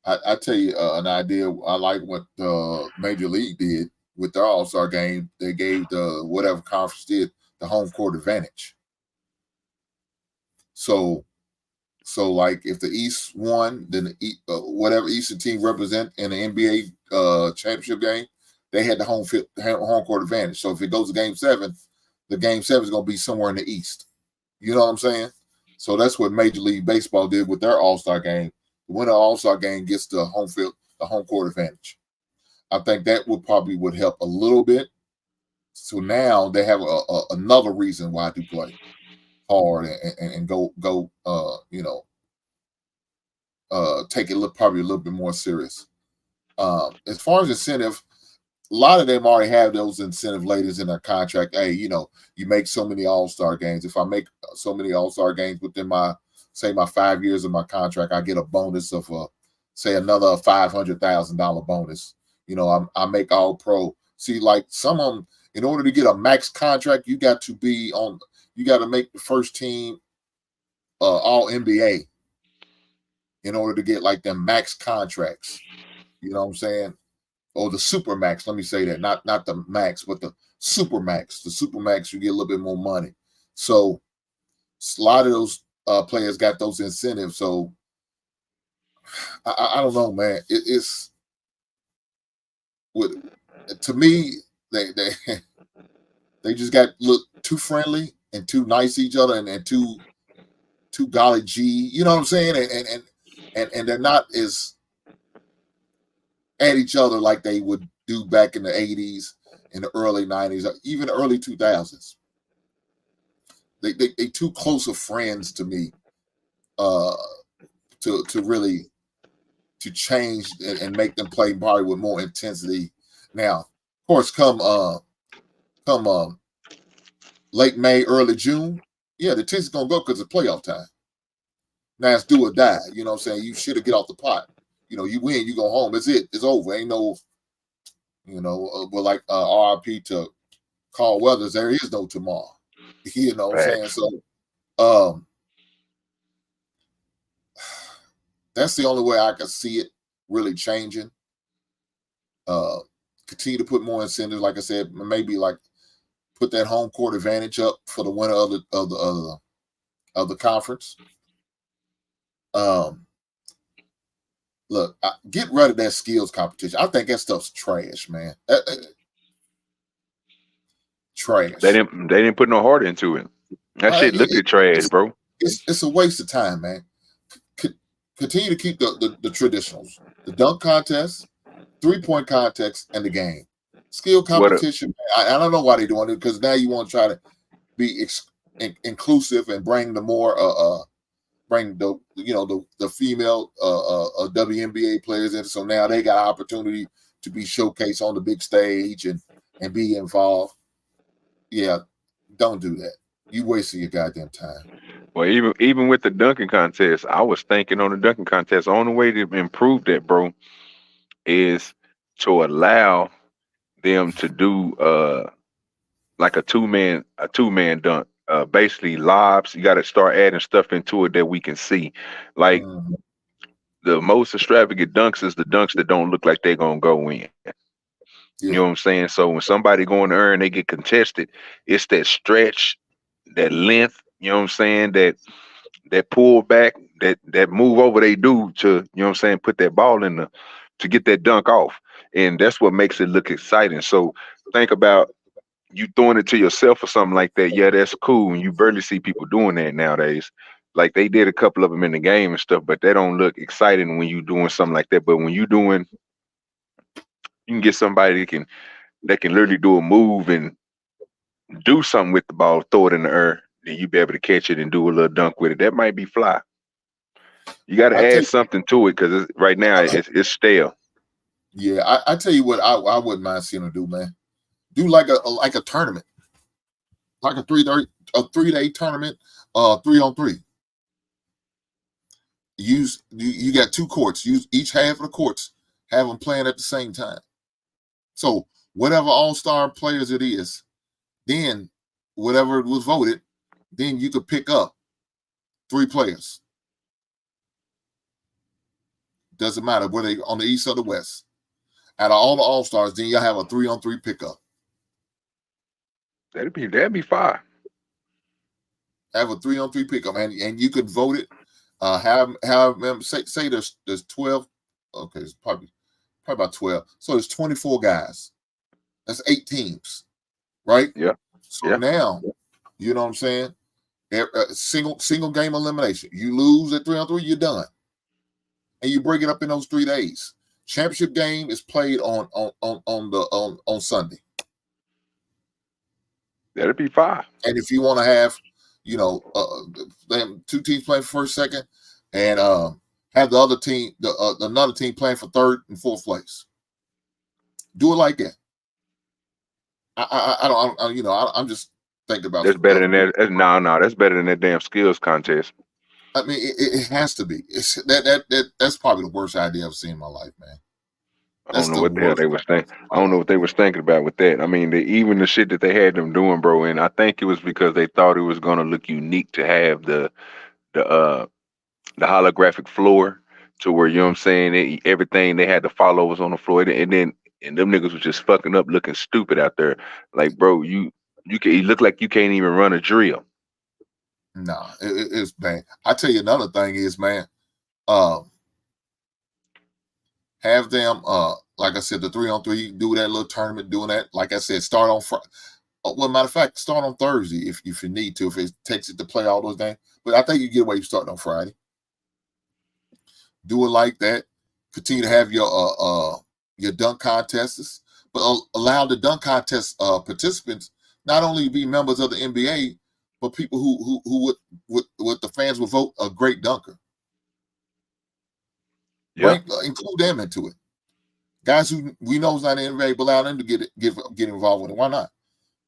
I tell you an idea. I like what the Major League did with their All-Star game. They gave the whatever conference did the home court advantage. So like if the East won, then whatever Eastern team represent in the NBA championship game, they had the home court advantage. So if it goes to Game 7, the Game 7 is going to be somewhere in the East. You know what I'm saying? So that's what Major League Baseball did with their All-Star game. The winner All-Star game gets the home court advantage. I think that would help a little bit. So now they have another reason why to play hard and go take it probably a little bit more serious. As far as incentive, a lot of them already have those incentive laters in their contract. Hey, you make so many All-Star games. If I make so many All-Star games within my 5 years of my contract, I get a bonus of say another $500,000 bonus. I make All Pro. See, like some of them, in order to get a max contract, you got to make the first team All NBA in order to get like them max contracts. You know what I'm saying? Or the super max. Let me say that, not the max, but the super max. The super max, you get a little bit more money. So a lot of those players got those incentives. So I don't know, man. It's to me, they just look too friendly and too nice to each other and too golly gee. You know what I'm saying? And they're not as at each other like they would do back in the 80s, in the early 90s, or even the early 2000s. They too close of friends to me to really to change and make them play probably with more intensity. Now, of course, come late May, early June, yeah, the Texans gonna go because it's playoff time. Now it's do or die. You know what I'm saying? You should have get off the pot. You win, you go home. It's it. It's over. Ain't no, but like RIP to Carl Weathers, there is no tomorrow. You know what I'm saying? So that's the only way I can see it really changing. Continue to put more incentives, like I said, maybe like put that home court advantage up for the winner of the conference. Look, get rid of that skills competition. I think that stuff's trash, man. Trash. They didn't put no heart into it. That shit looked at trash, bro. It's a waste of time, man. Continue to keep the traditionals, the dunk contest, 3-point contest, and the game. Skill competition. I don't know why they're doing it, because now you want to try to be inclusive and bring the more bring the female WNBA players in. So now they got opportunity to be showcased on the big stage and be involved. Yeah, don't do that. You wasting your goddamn time. Well, even with the dunking contest, I was thinking on the dunking contest, the only way to improve that, bro, is to allow them to do like a two-man dunk. Basically lobs. You got to start adding stuff into it that we can see. Like the most extravagant dunks is the dunks that don't look like they're gonna go in. Yeah. You know what I'm saying? So when somebody going to earn, they get contested. It's that stretch, that length. You know what I'm saying? That pull back, that move over they do to, you know what I'm saying, put that ball in to get that dunk off. And that's what makes it look exciting. So think about you throwing it to yourself or something like that. Yeah, that's cool. And you barely see people doing that nowadays. Like they did a couple of them in the game and stuff, but they don't look exciting when you doing something like that. But when you can get somebody that can literally do a move and do something with the ball, throw it in the air, then you be able to catch it and do a little dunk with it. That might be fly. You got to add something to it, because right now it's stale. Yeah, I tell you what, I wouldn't mind seeing them do, man. Do like a tournament, like a 3-day tournament, 3-on-3. You got 2 courts. Use each half of the courts. Have them playing at the same time. So whatever all-star players it is, then whatever was voted, then you could pick up 3 players. Doesn't matter whether they on the east or the west. Out of all the all-stars, then you'll have a 3-on-3 pickup. That'd be fire. Have a 3-on-3 pickup, and you could vote it. Have them say there's 12. Okay, it's probably about 12. So there's 24 guys. That's 8 teams, right? Yeah. So now, you know what I'm saying? Single game elimination. You lose at 3-on-3, you're done, and you break it up in those 3 days. Championship game is played on Sunday. That'd be fine. And if you want to have, 2 teams playing first, second, and have the other team, another team playing for third and fourth place. Do it like that. I'm just thinking about. That's better than that. No, that's better than that damn skills contest. I mean, it has to be. That's probably the worst idea I've seen in my life, man. I don't know what the hell they was thinking. I don't know what they was thinking about with that. I mean, even the shit that they had them doing, bro. And I think it was because they thought it was gonna look unique to have the holographic floor, to where, you know what I'm saying, everything they had to follow was on the floor, and them niggas was just fucking up, looking stupid out there. Like, bro, you look like you can't even run a drill. Nah, it's bad. I tell you another thing is, man, have them, like I said, the 3-on-3, do that little tournament, doing that. Like I said, start on Friday. Well, matter of fact, start on Thursday if you need to, if it takes it to play all those games. But I think you get away starting on Friday. Do it like that. Continue to have your dunk contests, but allow the dunk contest participants not only be members of the NBA, but people who would the fans would vote a great dunker. Yeah. Include them into it. Guys who we know is not in the NBA, but allow them to get involved with it. Why not?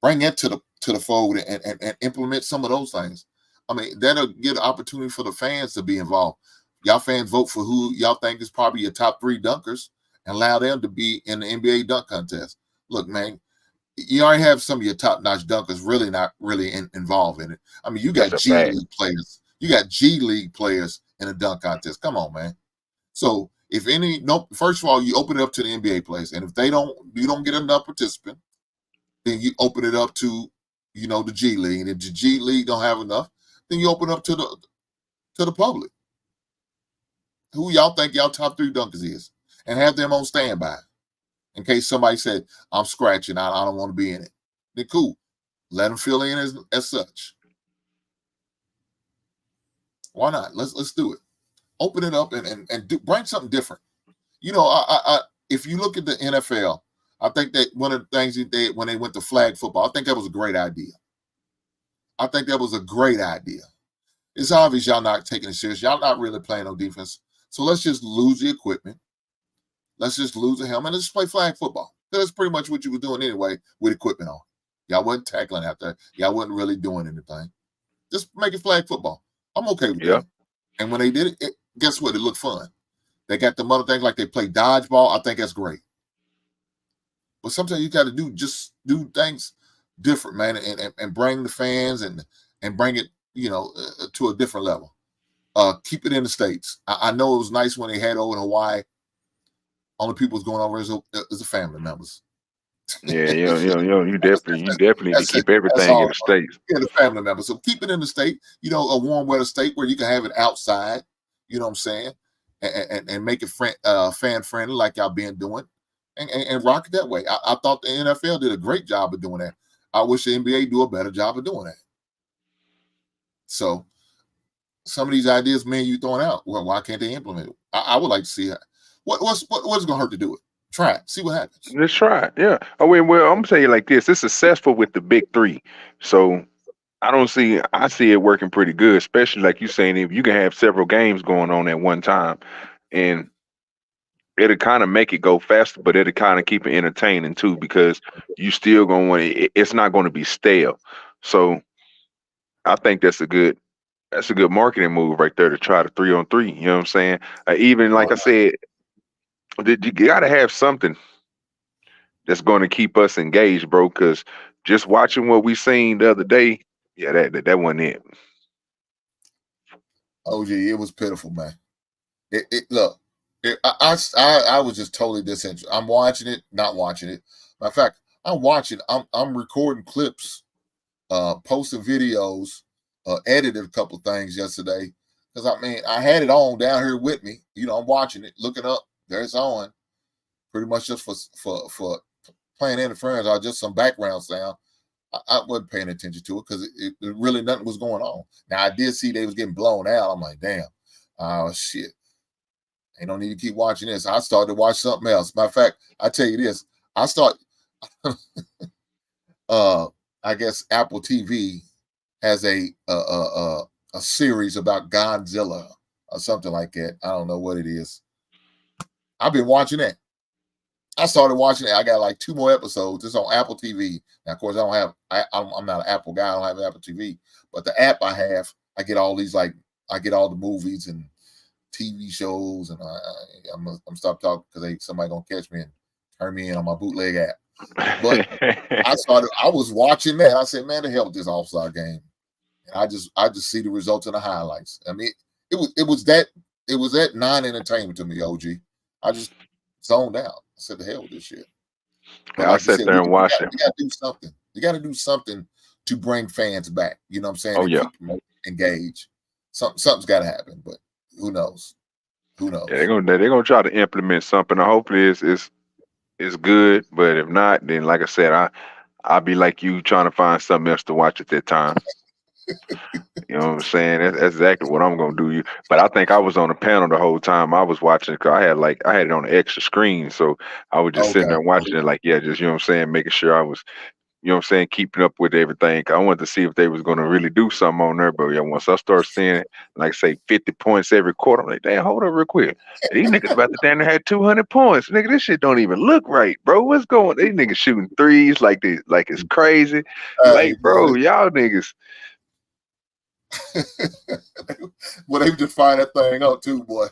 Bring that to the fold and implement some of those things. I mean, that'll get an opportunity for the fans to be involved. Y'all fans vote for who y'all think is probably your top 3 dunkers and allow them to be in the NBA dunk contest. Look, man, you already have some of your top-notch dunkers really not really involved in it. I mean, you got G League players. You got G League players in a dunk contest. Come on, man. So first of all, you open it up to the NBA players, and if you don't get enough participant, then you open it up to, the G League. And if the G League don't have enough, then you open up to the public. Who y'all think y'all top 3 dunkers is, and have them on standby in case somebody said, I'm scratching, I don't want to be in it. Then cool. Let them fill in as such. Why not? Let's do it. Open it up and bring something different. If you look at the NFL, I think that one of the things they did when they went to flag football, I think that was a great idea. It's obvious y'all not taking it serious. Y'all not really playing no defense. So let's just lose the equipment. Let's just lose the helmet. Let's just play flag football. That's pretty much what you were doing anyway with equipment on. Y'all wasn't tackling out there. Y'all wasn't really doing anything. Just make it flag football. I'm okay with that. And when they did it, guess what? It looked fun. They got the other things like they play dodgeball. I think that's great. But sometimes you got to do things different, man, and bring the fans and bring it, to a different level. Keep it in the States. I know it was nice when they had over in Hawaii. Only people was going over as the family members. Yeah, you definitely need to keep everything in the States. Yeah, the family members. So keep it in the state, a warm weather state where you can have it outside, you know what I'm saying? And make it fan friendly like y'all been doing and rock it that way. I thought the NFL did a great job of doing that. I wish the NBA do a better job of doing that. So some of these ideas, man, you throwing out, well, why can't they implement it? I would like to see it. What's going to hurt to do it? Try it. See what happens. Let's try it. Yeah. I mean, well, I'm gonna tell you like this. It's successful with the big 3. So I see it working pretty good, especially like you saying, if you can have several games going on at one time, and it'll kind of make it go faster, but it'll kind of keep it entertaining too, because you still gonna want it's not going to be stale. So I think that's a good marketing move right there, to try the 3-on-3. You know what I'm saying? Even like I said, you got to have something that's going to keep us engaged, bro. Because just watching what we seen the other day, yeah, that wasn't it. Oh yeah, it was pitiful, man. I was just totally disinterested. I'm watching it, not watching it. Matter of fact, I'm watching. I'm recording clips, posting videos, edited a couple things yesterday because I had it on down here with me. I'm watching it, looking up. There it's on, pretty much just for playing interference or just some background sound. I wasn't paying attention to it because it really nothing was going on. Now I did see they was getting blown out. I'm like, damn, oh shit. Ain't no need to keep watching this. I started to watch something else. Matter of fact, I tell you this, I guess Apple TV has a series about Godzilla or something like that. I don't know what it is. I've been watching that. I started watching it. I got like 2 more episodes. It's on Apple TV. Now, of course, I'm not an Apple guy. I don't have Apple TV. But the app I have, I get all these, like, I get all the movies and TV shows. And I'm stop talking because somebody going to catch me and turn me in on my bootleg app. But I was watching that. I said, man, the hell with this All-Star game. And I just see the results and the highlights. I mean, it was that non-entertainment to me, OG. I just zoned out. I said, the hell with this shit. But I sat there and watched it. You got to do something. You got to do something to bring fans back. You know what I'm saying? Oh, yeah. Keep them engaged. Something's got to happen, but who knows? Who knows? Yeah, they're gonna try to implement something. Hopefully it's good, but if not, then like I said, I'll be like you trying to find something else to watch at that time. You know what I'm saying? That's exactly what I'm gonna do. But I think I was on the panel the whole time I was watching it, because I had it on an extra screen, so I was just sitting there watching it, like, yeah, just, you know what I'm saying, making sure I was, you know what I'm saying, keeping up with everything. I wanted to see if they was gonna really do something on there. But yeah, once I start seeing, like, say 50 points every quarter, I'm like, damn, hold up real quick. These niggas about to damn near had 200 points. Nigga, this shit don't even look right, bro. What's going? These niggas shooting threes like this, like it's crazy. Like, bro, y'all niggas. Well, they just find that thing out too, boy.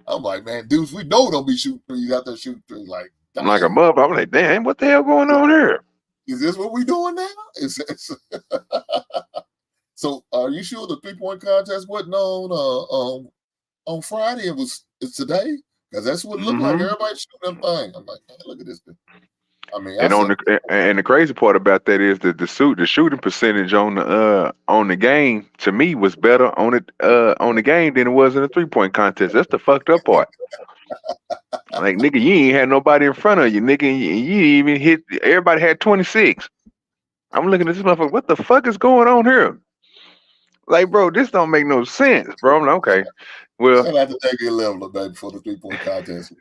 I'm like, man, dudes, we know don't be shooting threes out there shooting threes. Like, I'm like a mother. I'm like, damn, what the hell going on here? Is this what we doing now? So, are you sure the 3-point contest wasn't on Friday? It's today, because that's what it looked like. Everybody shooting them thing. I'm like, man, look at this thing. I mean, and the crazy part about that is that the shooting percentage on the game, to me, was better on the game than it was in the 3-point contest. That's the fucked up part. Like, nigga, you ain't had nobody in front of you, nigga. You even hit. Everybody had 26. I'm looking at this motherfucker. What the fuck is going on here? Like, bro, this don't make no sense, bro. I'm like, okay, well, I'll have to take a level, baby, for the 3-point contest.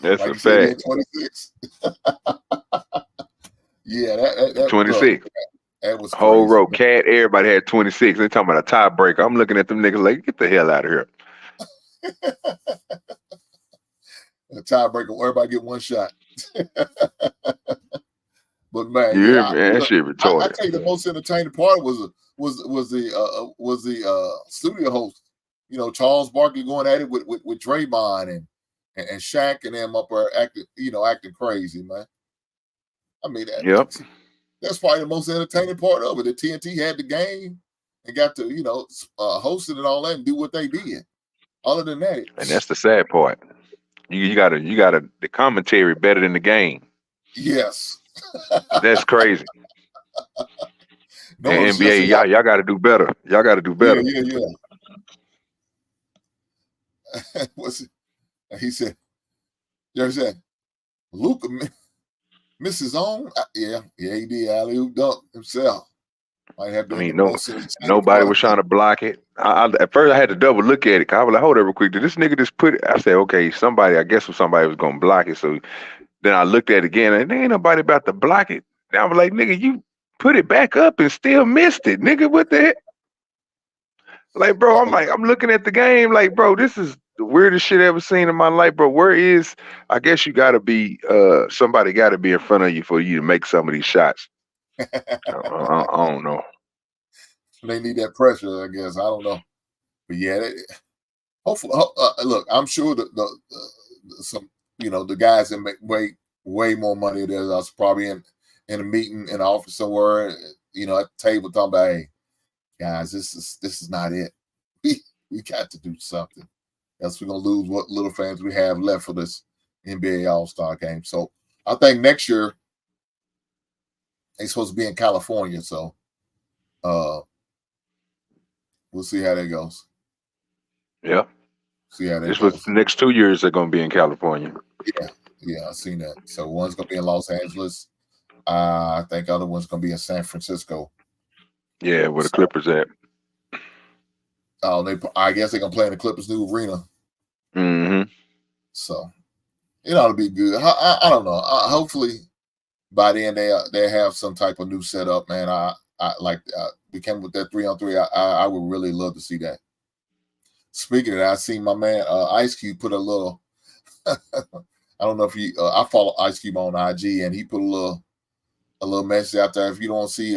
That's like a fact. 26. Yeah, that 26. Bro, that was whole crazy, row. man. Cat, everybody had 26. They talking about a tiebreaker. I'm looking at them niggas like, get the hell out of here. A tiebreaker, everybody get one shot. But man, that shit retarded. I tell you, the most entertaining part was the studio host. You know, Charles Barkley going at it with Draymond and Shaq and them up there acting crazy, man. I mean, that's probably the most entertaining part of it. The TNT had the game and got to host it and all that and do what they did. Other than that, and that's the sad part. You got the commentary better than the game. Yes. That's crazy. No, and NBA, y'all got to do better. Y'all got to do better. Yeah. He said, there's that Luka missed his own. Yeah, he did. Alley-oop dunk himself. Nobody was trying to block it. At first, I had to double look at it. I was like, hold up real quick. Did this nigga just put it? I said, okay, I guess somebody was going to block it. So then I looked at it again, and there ain't nobody about to block it. And I was like, nigga, you put it back up and still missed it. Nigga, what the heck? Like, bro, I'm looking at the game like, bro, this is the weirdest shit I ever seen in my life, bro. I guess you got to be, somebody got to be in front of you for you to make some of these shots. I don't know. They need that pressure, I guess. I don't know. But yeah, hopefully, look, I'm sure the guys that make way more money than us probably in a meeting in an office somewhere, at the table talking about, hey, guys, this is not it. We got to do something. Else we're gonna lose what little fans we have left for this NBA All-Star game. So I think next year they're supposed to be in California. So we'll see how that goes. Yeah. See how that goes. Was the next 2 years they're gonna be in California. Yeah, I've seen that. So one's gonna be in Los Angeles. I think other one's gonna be in San Francisco. Yeah, where the Clippers at. I guess they're gonna play in the Clippers' new arena. Mm-hmm. So it ought to be good. I don't know. Hopefully by then they have some type of new setup, man. We came with that 3-on-3. I would really love to see that. Speaking of that, I seen my man Ice Cube put a little. I don't know if he. I follow Ice Cube on IG, and he put a little message out there. If you don't see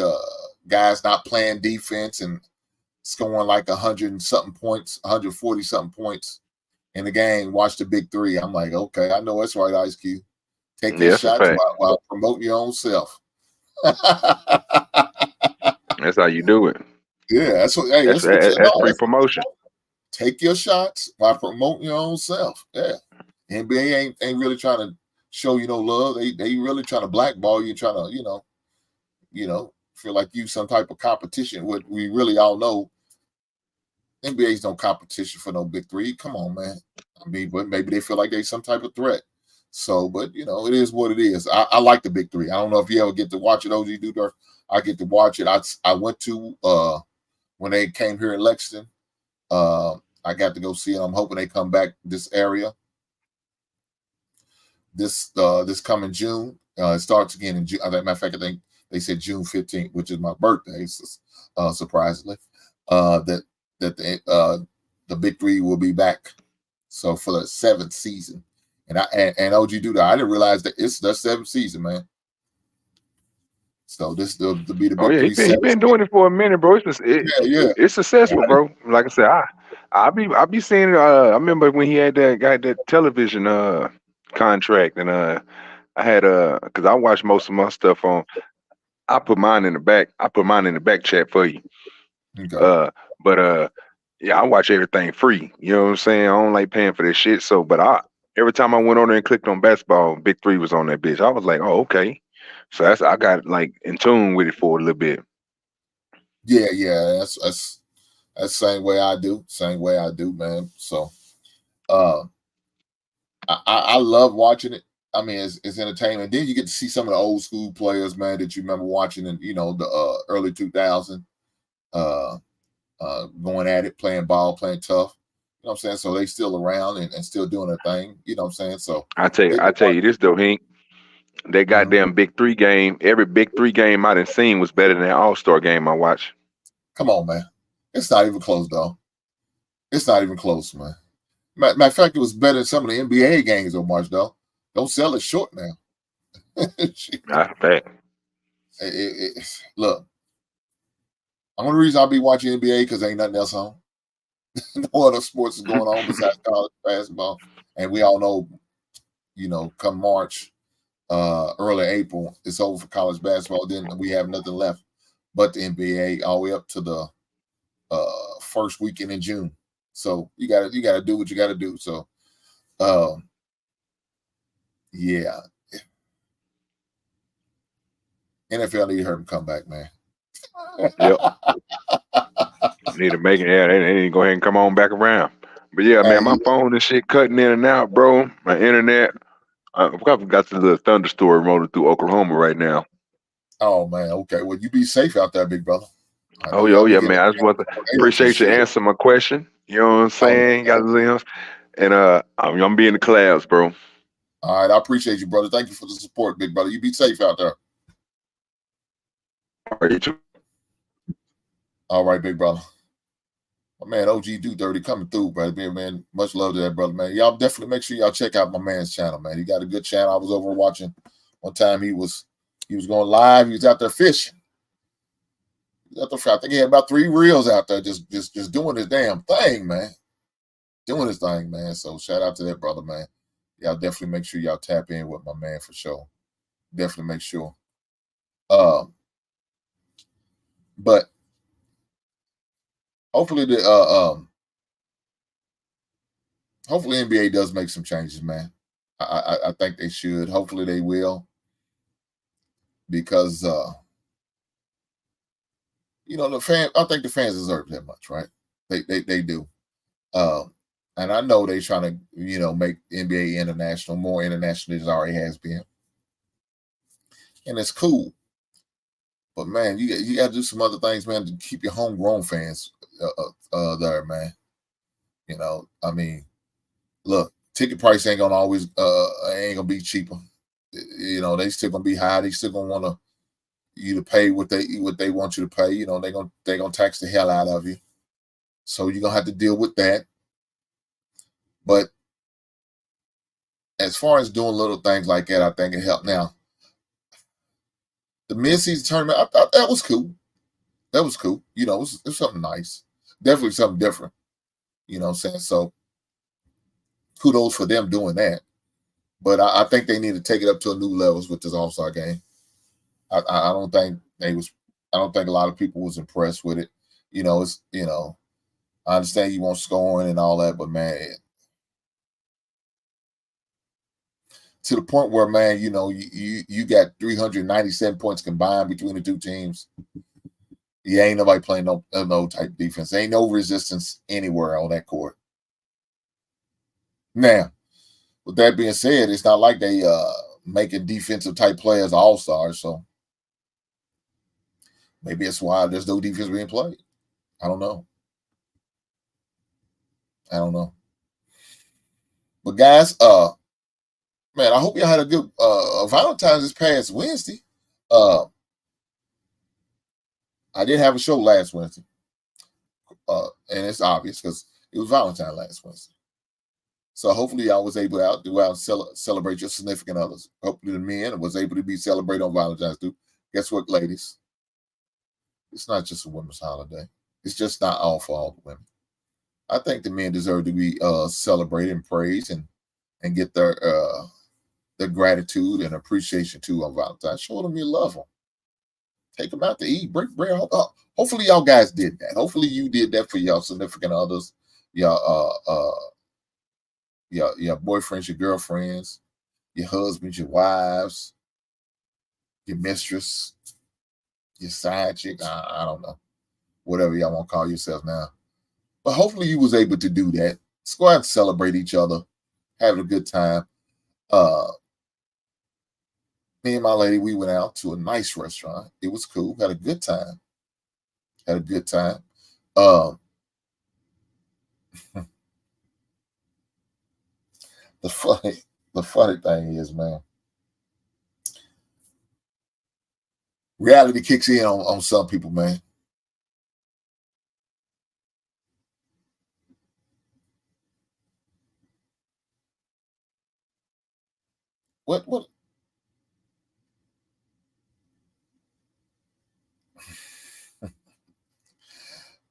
guys not playing defense and scoring like 100 and something points, 140 something points in the game, watch the big three. I'm like, okay, I know that's right, Ice Cube. Take your shots while promoting your own self. That's how you do it. Yeah, that's what. Hey, that's free promotion. Take your shots while promoting your own self. Yeah, NBA ain't really trying to show you no love. They really trying to blackball you, trying to feel like you some type of competition. What we really all know, NBA's no competition for no big three. Come on, man. I mean, but maybe they feel like they some type of threat. So, but it is what it is. I like the big three. I don't know if you ever get to watch it, OG Dirk. I get to watch it. I went to when they came here in Lexington. I got to go see it. I'm hoping they come back this area this coming June. It starts again in June. As a matter of fact, I think they said June 15th, which is my birthday. Surprisingly, that the big three will be back. So for the 7th season, and OG Duda, I didn't realize that it's the 7th season, man. So this will be the big three. He's been doing it for a minute, bro. It's successful, bro. Like I said, I be seeing it. I remember when he had that television contract, and I had because I watch most of my stuff on. I put mine in the back. I put mine in the back chat for you. Okay. Yeah, I watch everything free. You know what I'm saying? I don't like paying for this shit. So, but every time I went on there and clicked on basketball, Big Three was on that bitch. I was like, oh, okay. So I got like in tune with it for a little bit. Yeah. That's the same way I do. Same way I do, man. So, I love watching it. I mean, it's entertainment. Then you get to see some of the old school players, man, that you remember watching in the early 2000s, going at it, playing ball, playing tough. You know what I'm saying? So they still around and still doing their thing. You know what I'm saying? So I tell you this though, Hank. That goddamn Big Three game, every Big Three game I done seen was better than that All-Star game I watched. Come on, man. It's not even close, though. It's not even close, man. Matter of fact, it was better than some of the NBA games on March, though. Don't sell it short now. I bet. Look, the only reason I'll be watching NBA because ain't nothing else on. No other sports is going on besides college basketball. And we all know, come March, early April, it's over for college basketball. Then we have nothing left but the NBA all the way up to the first weekend in June. So you gotta do what you gotta do. So yeah. NFL need to hurt him come back, man. Yep. Need to make it. Yeah, they need to go ahead and come on back around. But yeah, man, my phone and shit cutting in and out, bro. My internet. I've got the little thunderstorm rolling through Oklahoma right now. Oh man, okay. Well, you be safe out there, big brother. Oh yeah, man. I just want to appreciate you answering my question. You know what I'm saying? And I'm be in the clouds, bro. All right, I appreciate you, brother. Thank you for the support, big brother. You be safe out there. All right, you too. All right, big brother. My man OG Do Dirty coming through, brother. Man, much love to that brother, man. Y'all definitely make sure y'all check out my man's channel, man. He got a good channel. I was over watching one time. He was going live. He was out there fishing. I think he had about 3 reels out there just doing his damn thing, man. Doing his thing, man. So shout out to that brother, man. Y'all definitely make sure y'all tap in with my man for sure. Definitely make sure. But hopefully hopefully NBA does make some changes, man. I think they should. Hopefully they will. Because I think the fans deserve that much, right? They do. And I know they're trying to, make NBA international, more international than it already has been. And it's cool. But man, you got to do some other things, man, to keep your homegrown fans there, man. I mean, look, ticket price ain't gonna be cheaper. They still gonna be high. They still gonna want you to pay what they want you to pay. They're gonna tax the hell out of you. So you're gonna have to deal with that. But as far as doing little things like that, I think it helped. Now, the mid-season tournament, I thought that was cool. That was cool. You know, it was something nice. Definitely something different. You know what I'm saying? So kudos for them doing that. But I think they need to take it up to a new levels with this All-Star game. I don't think I don't think a lot of people was impressed with it. You know, I understand you want scoring and all that, but man, to the point where, man, you know, you got 397 points combined between the two teams. Yeah, ain't nobody playing no type defense. Ain't no resistance anywhere on that court. Now, with that being said, it's not like they making defensive type players all-stars, so maybe that's why there's no defense being played. I don't know. But guys, man, I hope y'all had a good Valentine's this past Wednesday. I did have a show last Wednesday, and it's obvious because it was Valentine's last Wednesday. So hopefully y'all was able to go out and celebrate your significant others. Hopefully the men was able to be celebrated on Valentine's Day. Guess what, ladies? It's not just a women's holiday. It's just not all for all the women. I think the men deserve to be celebrated and praised and get their gratitude and appreciation too on Valentine's. Show them you love them. Take them out to eat. Break bread. Hopefully y'all guys did that. Hopefully you did that for y'all significant others, your boyfriends, your girlfriends, your husbands, your wives, your mistress, your side chick. I don't know. Whatever y'all want to call yourself now. But hopefully you was able to do that. Let's go out and celebrate each other. Have a good time. Me and my lady, we went out to a nice restaurant. It was cool. Had a good time. The funny thing is, man, reality kicks in on some people, man. What?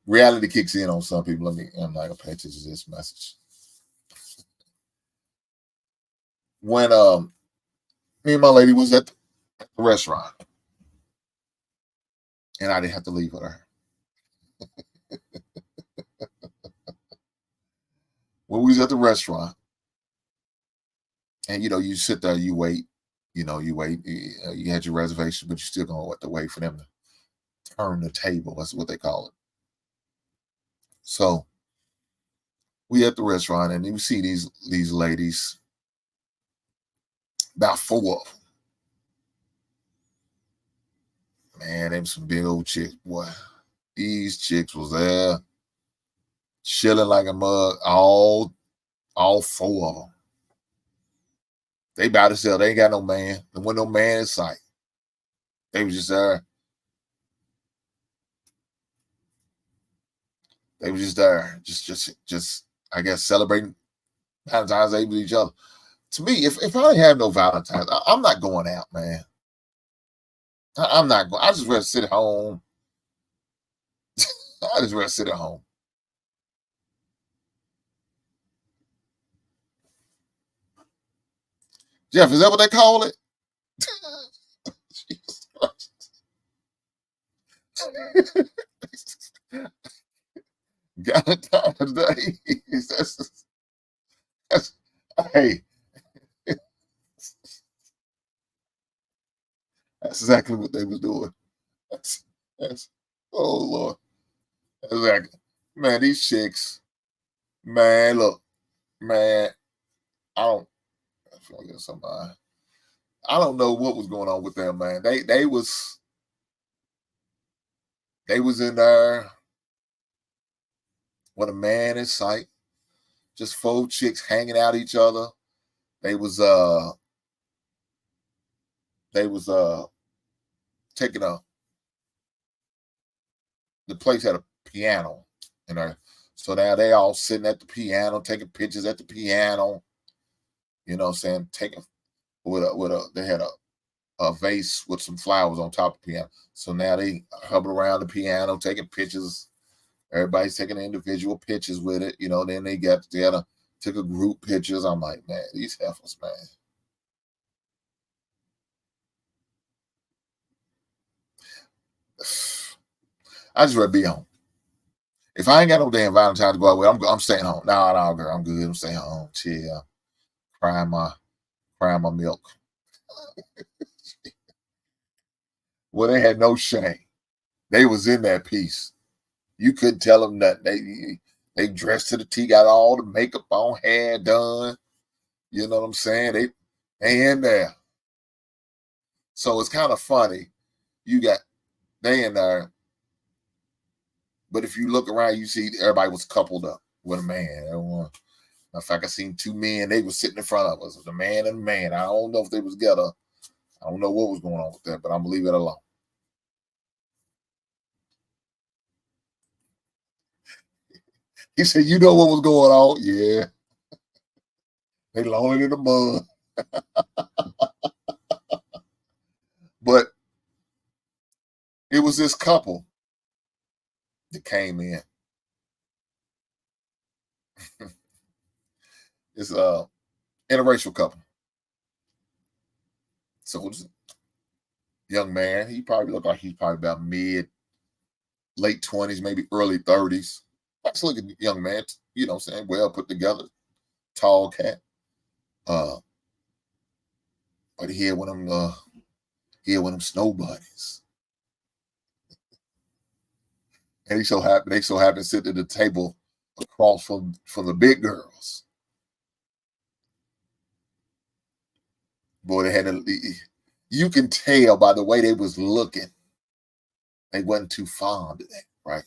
Reality kicks in on some people. I'm not gonna pay attention to this message. When me and my lady was at the restaurant, and I didn't have to leave with her. When we was at the restaurant, and you sit there, you wait, you wait. You had your reservation, but you still gonna have to wait for them to turn the table. That's what they call it. So we at the restaurant, and you see these ladies, about 4 of them. Man, them some big old chicks, boy. These chicks was there, chilling like a mug. All 4 of them. They about to sell. They ain't got no man. There wasn't no man in sight. They was just there. They was just there, just I guess celebrating Valentine's Day with each other. To me, if I didn't have no Valentine's, I'm not going out, man. I'm not going. I just rather sit at home. I just rather sit at home. Jeff, is that what they call it? Jesus Christ. Valentine's Day. Hey, that's exactly what they was doing. That's oh Lord. Exactly. Man, these chicks, man, look, man, I don't know what was going on with them, man. They was in there with a man in sight, just 4 chicks hanging out each other. They was taking the place had a piano in there. So now they all sitting at the piano, taking pictures at the piano. You know what I'm saying? Taking they had a vase with some flowers on top of the piano. So now they hover around the piano, taking pictures. Everybody's taking individual pictures with it. You know, then they got together, took a group pictures. I'm like, man, these heifers, man. I just rather be home. If I ain't got no damn Valentine to go out with, I'm staying home. No, girl, I'm good. I'm staying home. Chill. Crying my milk. Well, they had no shame. They was in that piece. You couldn't tell them nothing. They dressed to the T, got all the makeup on, hair done. You know what I'm saying? They in there. So it's kind of funny. They in there. But if you look around, you see everybody was coupled up with a man. Everyone. In fact, I seen two men. They were sitting in front of us. The man and the man. I don't know if they was together. I don't know what was going on with that, but I'm going to leave it alone. He said, you know what was going on? Yeah. They lonely in the mud. But it was this couple that came in. It's a interracial couple. So this young man, he probably looked like he's probably about late 20s, maybe early 30s. Nice looking young man, you know what I'm saying, well put together, tall cat. But he had one of them snow bunnies. And they so happened to sit at the table across from the big girls. Boy, you can tell by the way they was looking, they wasn't too fond of that, right?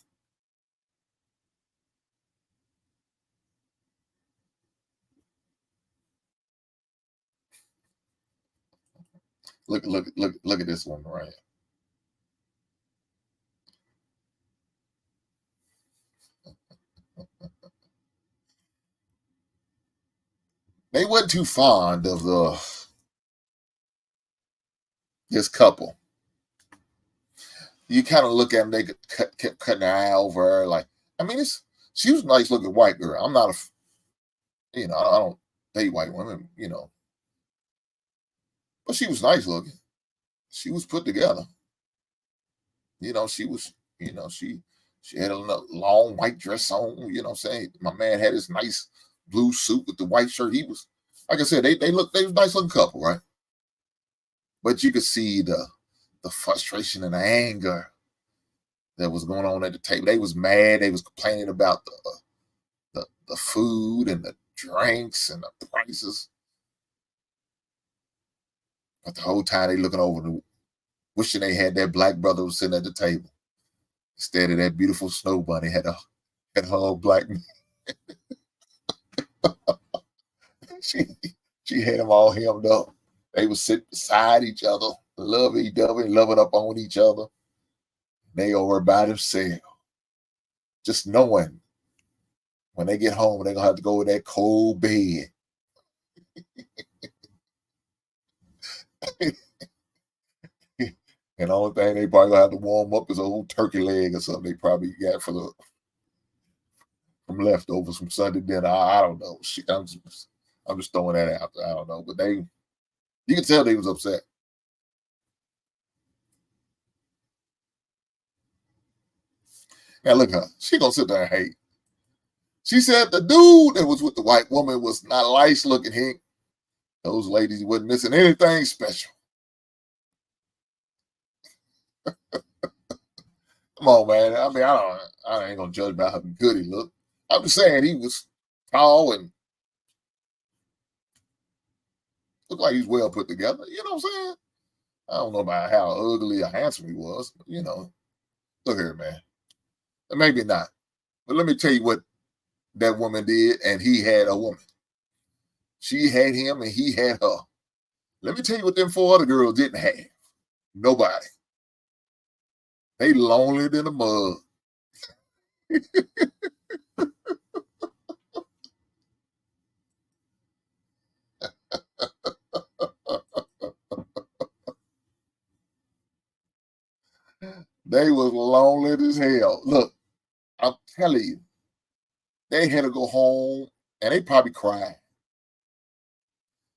Look at this one right here. They wasn't too fond of this couple. You kind of look at them, they kept cutting their eye over her. Like, I mean, she was a nice looking white girl. I'm not I don't date white women, but she was nice looking. She was put together. She was, she had a long white dress on, you know what I'm saying? My man had his nice blue suit with the white shirt. He was, like I said, they was a nice looking couple, right? But you could see the frustration and the anger that was going on at the table. They was mad. They was complaining about the food and the drinks and the prices. But the whole time they looking over, wishing they had that black brother was sitting at the table. Instead of that beautiful snow bunny had her old black man. She had them all hemmed up. They would sit beside each other, loving up on each other. They over by themselves. Just knowing when they get home, they're going to have to go in that cold bed. And the only thing they probably gonna have to warm up is a old turkey leg or something they probably got from leftovers from Sunday dinner. I don't know. I'm just throwing that out there. I don't know. But you can tell they was upset. Now look at her. She gonna sit there and hate. She said the dude that was with the white woman was not nice looking. Those ladies wasn't missing anything special. Come on, man. I mean, I ain't gonna judge about how good he looked. I'm just saying he was tall and looked like he was well put together. You know what I'm saying? I don't know about how ugly or handsome he was. But, look here, man. Maybe not. But let me tell you what that woman did, and he had a woman. She had him, and he had her. Let me tell you what them 4 other girls didn't have. Nobody. They lonely in the mud. They was lonely as hell. Look, I'm telling you, they had to go home and they probably cried.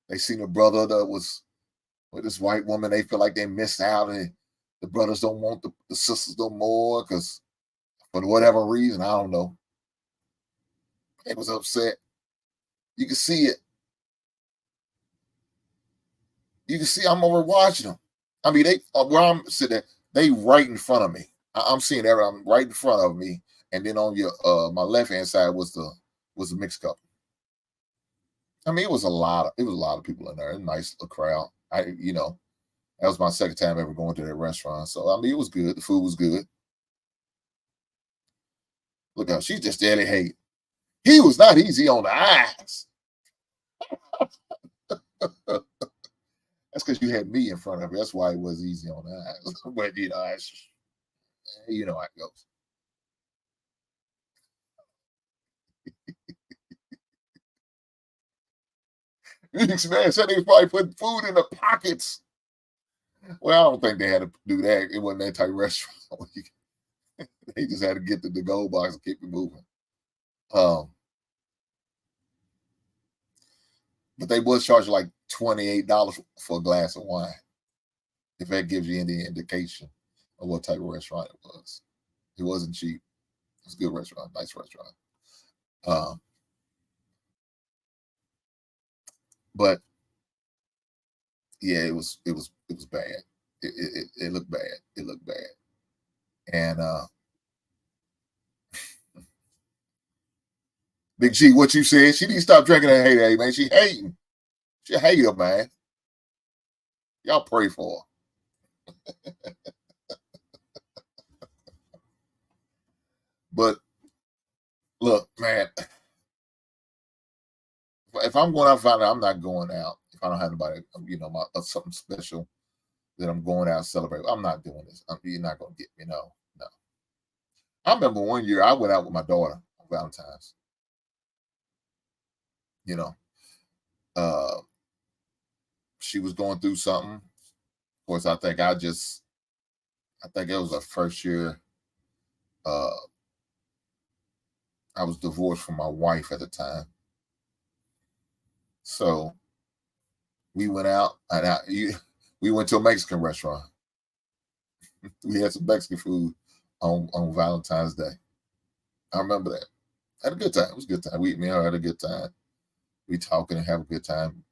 They seen a brother that was with this white woman. They feel like they missed out, and the brothers don't want the sisters no more because for whatever reason, I don't know. They was upset. You can see it. You can see I'm over watching them. I mean, they where I'm sitting there, they right in front of me. I'm seeing everything right in front of me, and then on your my left hand side was the mixed couple. I mean, it was a lot of people in there. A nice little crowd. That was my second time ever going to that restaurant. So I mean, it was good. The food was good. Look out, she's just deadly hate. He was not easy on the eyes. That's because you had me in front of her. That's why it was easy on the eyes. But you know how it goes. This man said they probably put food in the pockets. Well, I don't think they had to do that. It wasn't that type of restaurant. They just had to get the gold box and keep it moving. But they was charging like $28 for a glass of wine. If that gives you any indication of what type of restaurant it was. It wasn't cheap. It was a good restaurant, nice restaurant. But yeah, it was bad. It looked bad. It looked bad. And Big G, what you said, she need to stop drinking that hate, man. She hating. She a hater, man. Y'all pray for her. But look, man, if I'm going out find out, I'm not going out. If I don't have anybody, something special that I'm going out to celebrate, I'm not doing this. You're not going to get me. No. I remember one year I went out with my daughter on Valentine's. She was going through something. Of course, I think it was her first year. I was divorced from my wife at the time. So we went out and we went to a Mexican restaurant. We had some Mexican food on Valentine's Day. I remember that. Had a good time. It was a good time. Me and her had a good time. We talking and have a good time.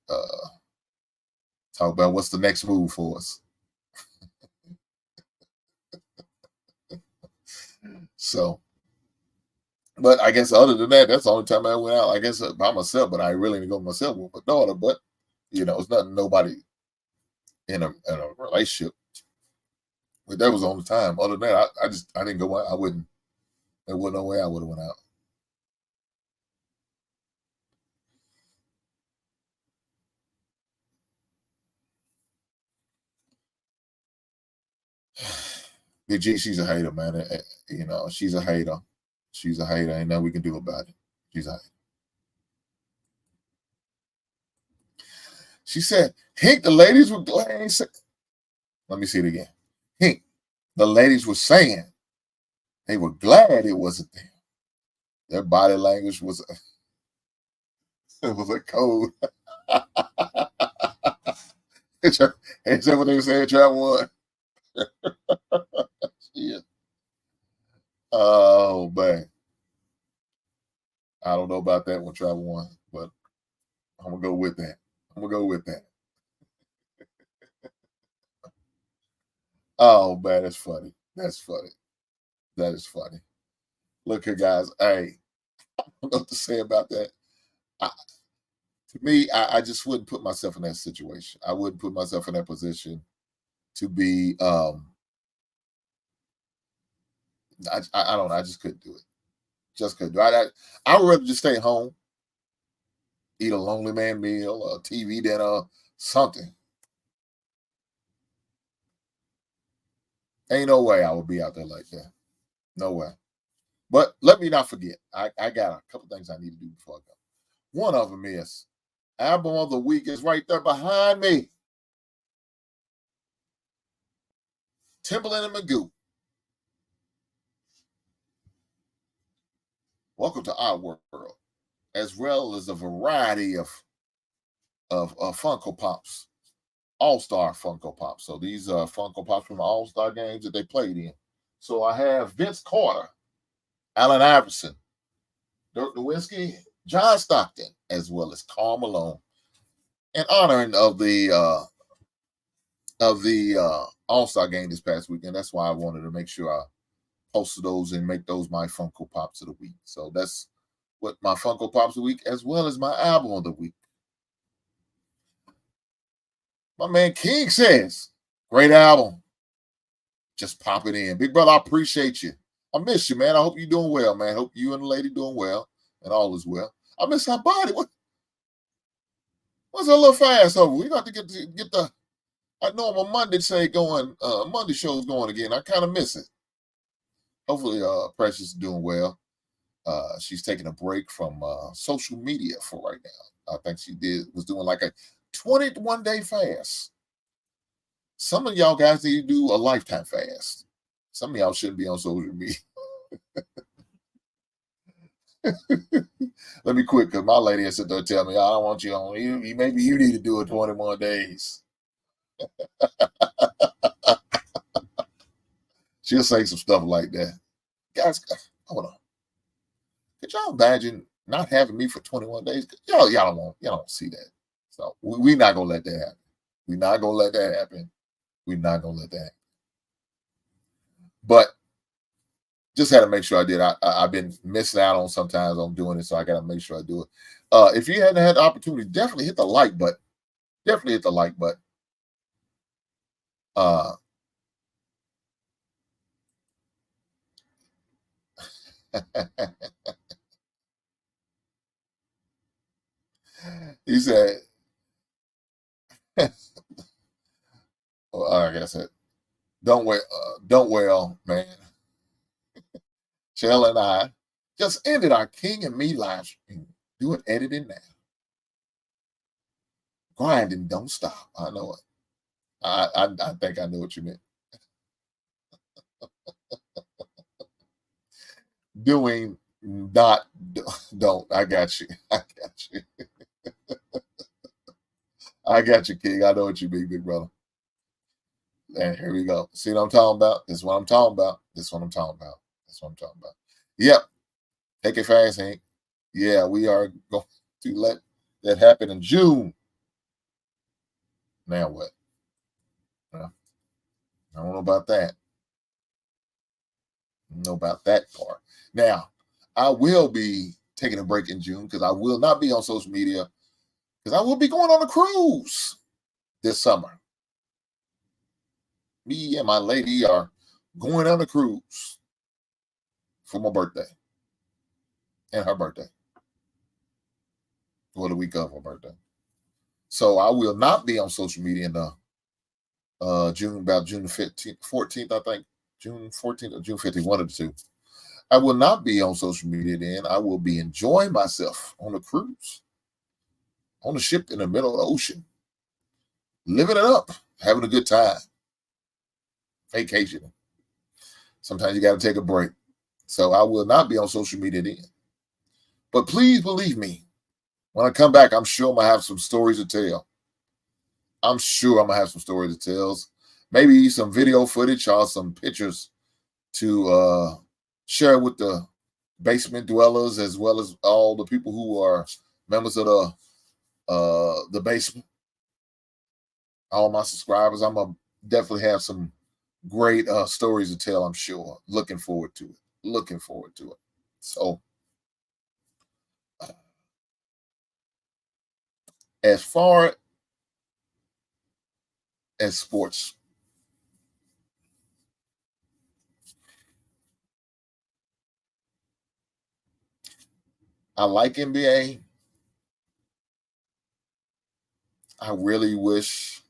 Talk about what's the next move for us. So, but I guess other than that, that's the only time I went out. I guess by myself, but I really didn't go myself with my daughter. But it's nothing. Nobody in a relationship. But that was the only time. Other than that, I didn't go out. I wouldn't. There wasn't no way I would have went out. Big G, she's a hater, man. She's a hater. She's a hater. Ain't nothing we can do about it. She's a hater. She said, Hink, the ladies were glad. Let me see it again. Hink, the ladies were saying they were glad it wasn't them. Their body language was a code. Is that what they said, Travel One? Yeah. Oh, man. I don't know about that one, Travel One, but I'm going to go with that. Oh, man, that's funny. That is funny. Look here, guys. Hey, I don't know what to say about that. To me, I just wouldn't put myself in that situation. I wouldn't put myself in that position to be, I don't know. I just couldn't do it. Just couldn't do it. I would rather just stay home, eat a lonely man meal, a TV dinner, something. Ain't no way I would be out there like that. No way. But let me not forget, I got a couple things I need to do before I go. One of them is album of the week is right there behind me. Timberland and Magoo. Welcome to our world, as well as a variety of Funko Pops, All-Star Funko Pops. So these are Funko Pops from the All-Star games that they played in. So I have Vince Carter, Allen Iverson, Dirk Nowitzki, John Stockton, as well as Karl Malone, in honoring of the All-Star game this past weekend. That's why I wanted to make sure I posted those and make those my Funko Pops of the week. So that's what my Funko Pops of the week, as well as my album of the week. My man King says, great album. Just pop it in. Big brother, I appreciate you. I miss you, man. I hope you're doing well, man. Hope you and the lady doing well and all is well. I miss our body. What's a little fast over? We got to get the our normal Monday Monday shows going again. I kind of miss it. Hopefully, Precious is doing well. She's taking a break from social media for right now. I think she was doing like a 21-day fast. Some of y'all guys need to do a lifetime fast. Some of y'all shouldn't be on social media. Let me quit, because my lady has sit there and tell me, I don't want you on. Maybe you need to do it 21 days. She'll say some stuff like that. Guys, hold on. Could y'all imagine not having me for 21 days? Y'all don't see that. So we're not gonna let that happen. We're not gonna let that happen. We're not gonna let that happen. But just had to make sure I did. I've been missing out on sometimes on doing it, so I gotta make sure I do it. If you hadn't had the opportunity, definitely hit the like button. Definitely hit the like button. He said, well, I guess it. Don't well, man. Shell and I just ended our King and Me live stream. Doing editing now. Grinding don't stop. I know it. I think I know what you meant. Doing not don't. I got you. I got you. I got you, King. I know what you mean, big brother. And here we go. See what I'm talking about? This is what I'm talking about. This is what I'm talking about. That's what I'm talking about. Yep. Take it fast, Hank. Yeah, we are going to let that happen in June. Now what? Well, I don't know about that. I don't know about that part. Now, I will be taking a break in June because I will not be on social media because I will be going on a cruise this summer. Me and my lady are going on a cruise for my birthday and her birthday. For the week of her birthday. So I will not be on social media in June 15th, 14th, I think. June 14th or June 15th, one of the two. I will not be on social media then. I will be enjoying myself on a cruise, on a ship in the middle of the ocean, living it up, having a good time, vacationing. Sometimes you got to take a break. So I will not be on social media then. But please believe me, when I come back, I'm sure I'm going to have some stories to tell. I'm sure I'm going to have some stories to tell. Maybe some video footage or some pictures to share with the basement dwellers as well as all the people who are members of the basement. All my subscribers. I'm going to definitely have some great stories to tell, I'm sure. Looking forward to it. Looking forward to it. So, as far as sports, I like NBA. I really wish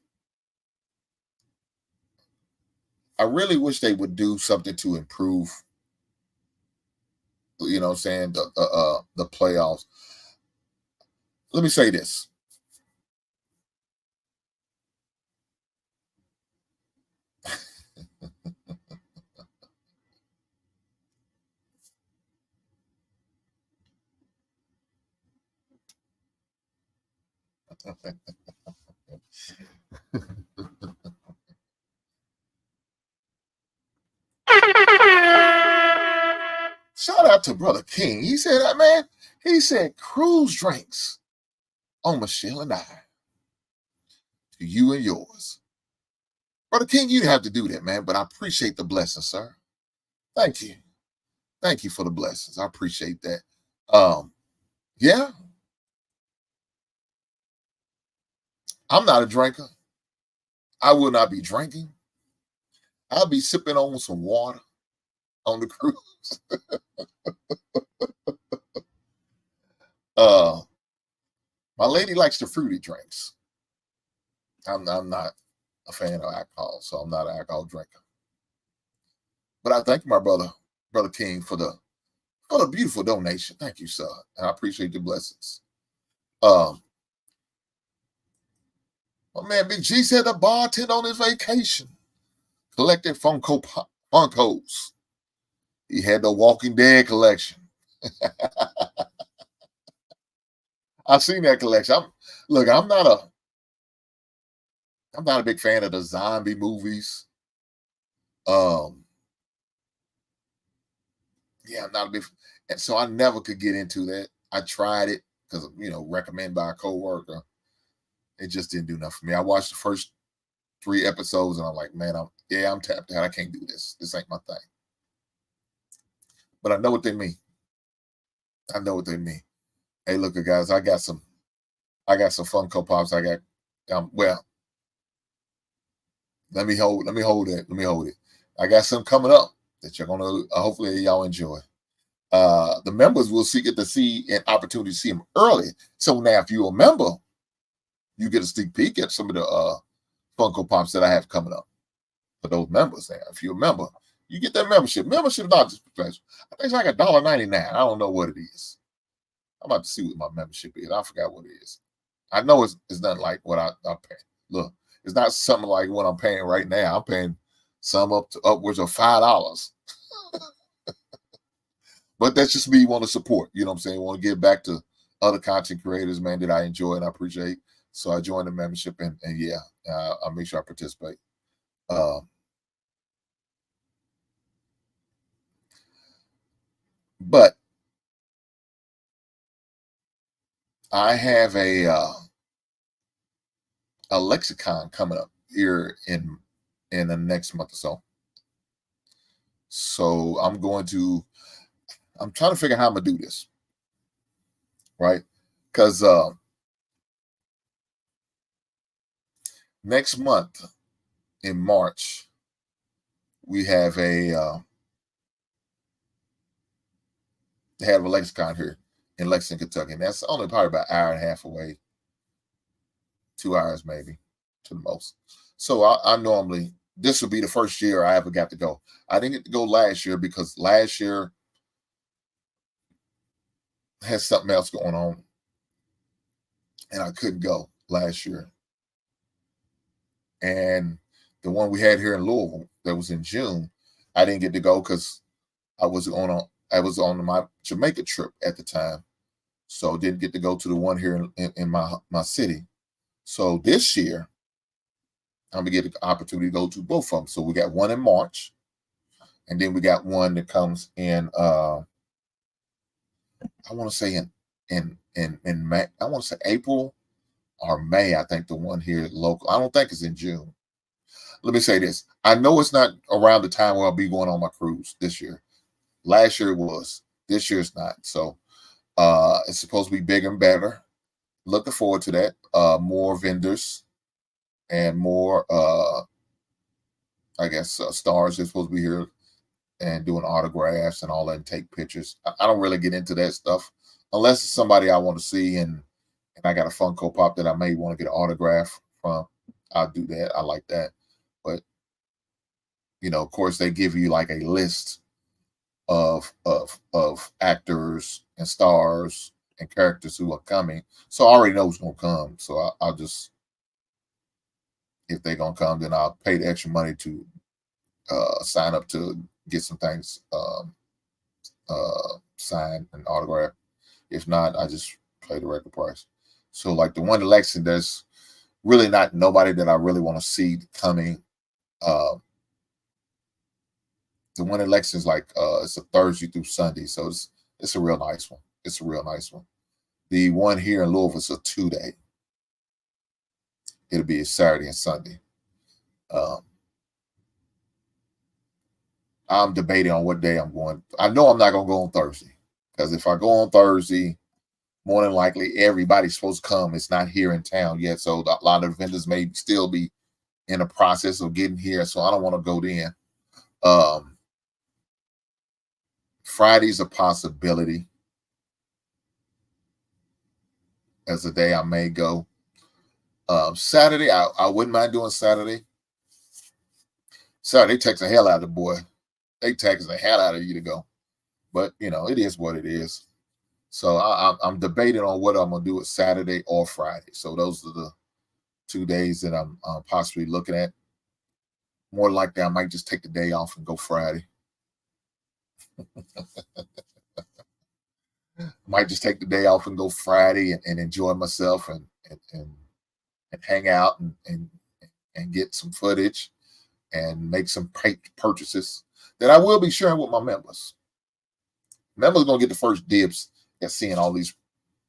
they would do something to improve You know what I'm saying? The playoffs. Let me say this. Shout out to Brother King. He said that, man. He said cruise drinks on Michelle and I. To you and yours. Brother King, you didn't have to do that, man, but I appreciate the blessing, sir. Thank you. Thank you for the blessings. I appreciate that. Yeah. I'm not a drinker. I will not be drinking. I'll be sipping on some water on the cruise. My lady likes the fruity drinks. I'm not a fan of alcohol, so I'm not an alcohol drinker. But I thank my brother King, for the beautiful donation. Thank you, sir. And I appreciate the blessings. My man Big G said the bartender on his vacation collected Funkos. He had the Walking Dead collection. I've seen that collection. I'm not a big fan of the zombie movies. Yeah, I'm not a big, and so I never could get into that. I tried it because, recommended by a coworker. It just didn't do enough for me. I watched the first 3 episodes and I'm like, man, I'm tapped out. I can't do this. This ain't my thing. But I know what they mean. Hey, look, guys, I got some Funko Pops. I got, let me hold it. I got some coming up that you're gonna hopefully y'all enjoy. The members will get to see an opportunity to see them early. So now, if you're a member, you get a sneak peek at some of the Funko Pops that I have coming up for those members. Now, if you're a member, you get that membership. Membership is not just professional. I think it's like $1.99. I don't know what it is. I'm about to see what my membership is. I forgot what it is. I know it's nothing like what I pay. Look, it's not something like what I'm paying right now. I'm paying some upwards of $5. But that's just me want to support. You know what I'm saying? Want to give back to other content creators, man, that I enjoy and I appreciate. So I joined the membership and yeah, I'll make sure I participate. But I have a lexicon coming up here in the next month or so. So I'm trying to figure out how I'm gonna do this, right? Because next month in March we have they have a lexicon here in Lexington, Kentucky, and that's only probably about an hour and a half away, 2 hours maybe to the most. So I normally, this will be the first year I ever got to go. I didn't get to go last year because last year had something else going on and I couldn't go last year. And the one we had here in Louisville that was in June, I didn't get to go because I was on my Jamaica trip at the time, so didn't get to go to the one here in my city. So this year, I'm gonna get the opportunity to go to both of them. So we got one in March, and then we got one that comes in. I want to say in May. I want to say April or May. I think the one here local. I don't think it's in June. Let me say this. I know it's not around the time where I'll be going on my cruise this year. Last year it was. This year it's not. So it's supposed to be bigger and better. Looking forward to that. More vendors and more, stars are supposed to be here and doing autographs and all that and take pictures. I don't really get into that stuff unless it's somebody I want to see and I got a Funko Pop that I may want to get an autograph from. I'll do that. I like that. But, of course, they give you like a list of actors and stars and characters who are coming. So I already know who's gonna come. So I'll just, if they're gonna come, then I'll pay the extra money to sign up to get some things signed and autographed. If not, I just pay the regular price. So like the one election, there's really not nobody that I really want to see coming. The one election is like it's a Thursday through Sunday, so it's a real nice one. It's a real nice one. The one here in Louisville is a 2-day. It'll be a Saturday and Sunday. I'm debating on what day I'm going. I know I'm not going to go on Thursday, because if I go on Thursday, more than likely everybody's supposed to come. It's not here in town yet, so a lot of vendors may still be in the process of getting here, so I don't want to go then. Friday's a possibility as a day I may go. Saturday, I wouldn't mind doing Saturday. Saturday takes the hell out of the boy. They tax the hell out of you to go. But, you know, it is what it is. So I'm debating on what I'm going to do with Saturday or Friday. So those are the 2 days that I'm possibly looking at. More likely, I might just take the day off and go Friday. Might just take the day off and go Friday and enjoy myself and hang out and get some footage and make some purchases that I will be sharing with my members. Members are going to get the first dibs at seeing all these,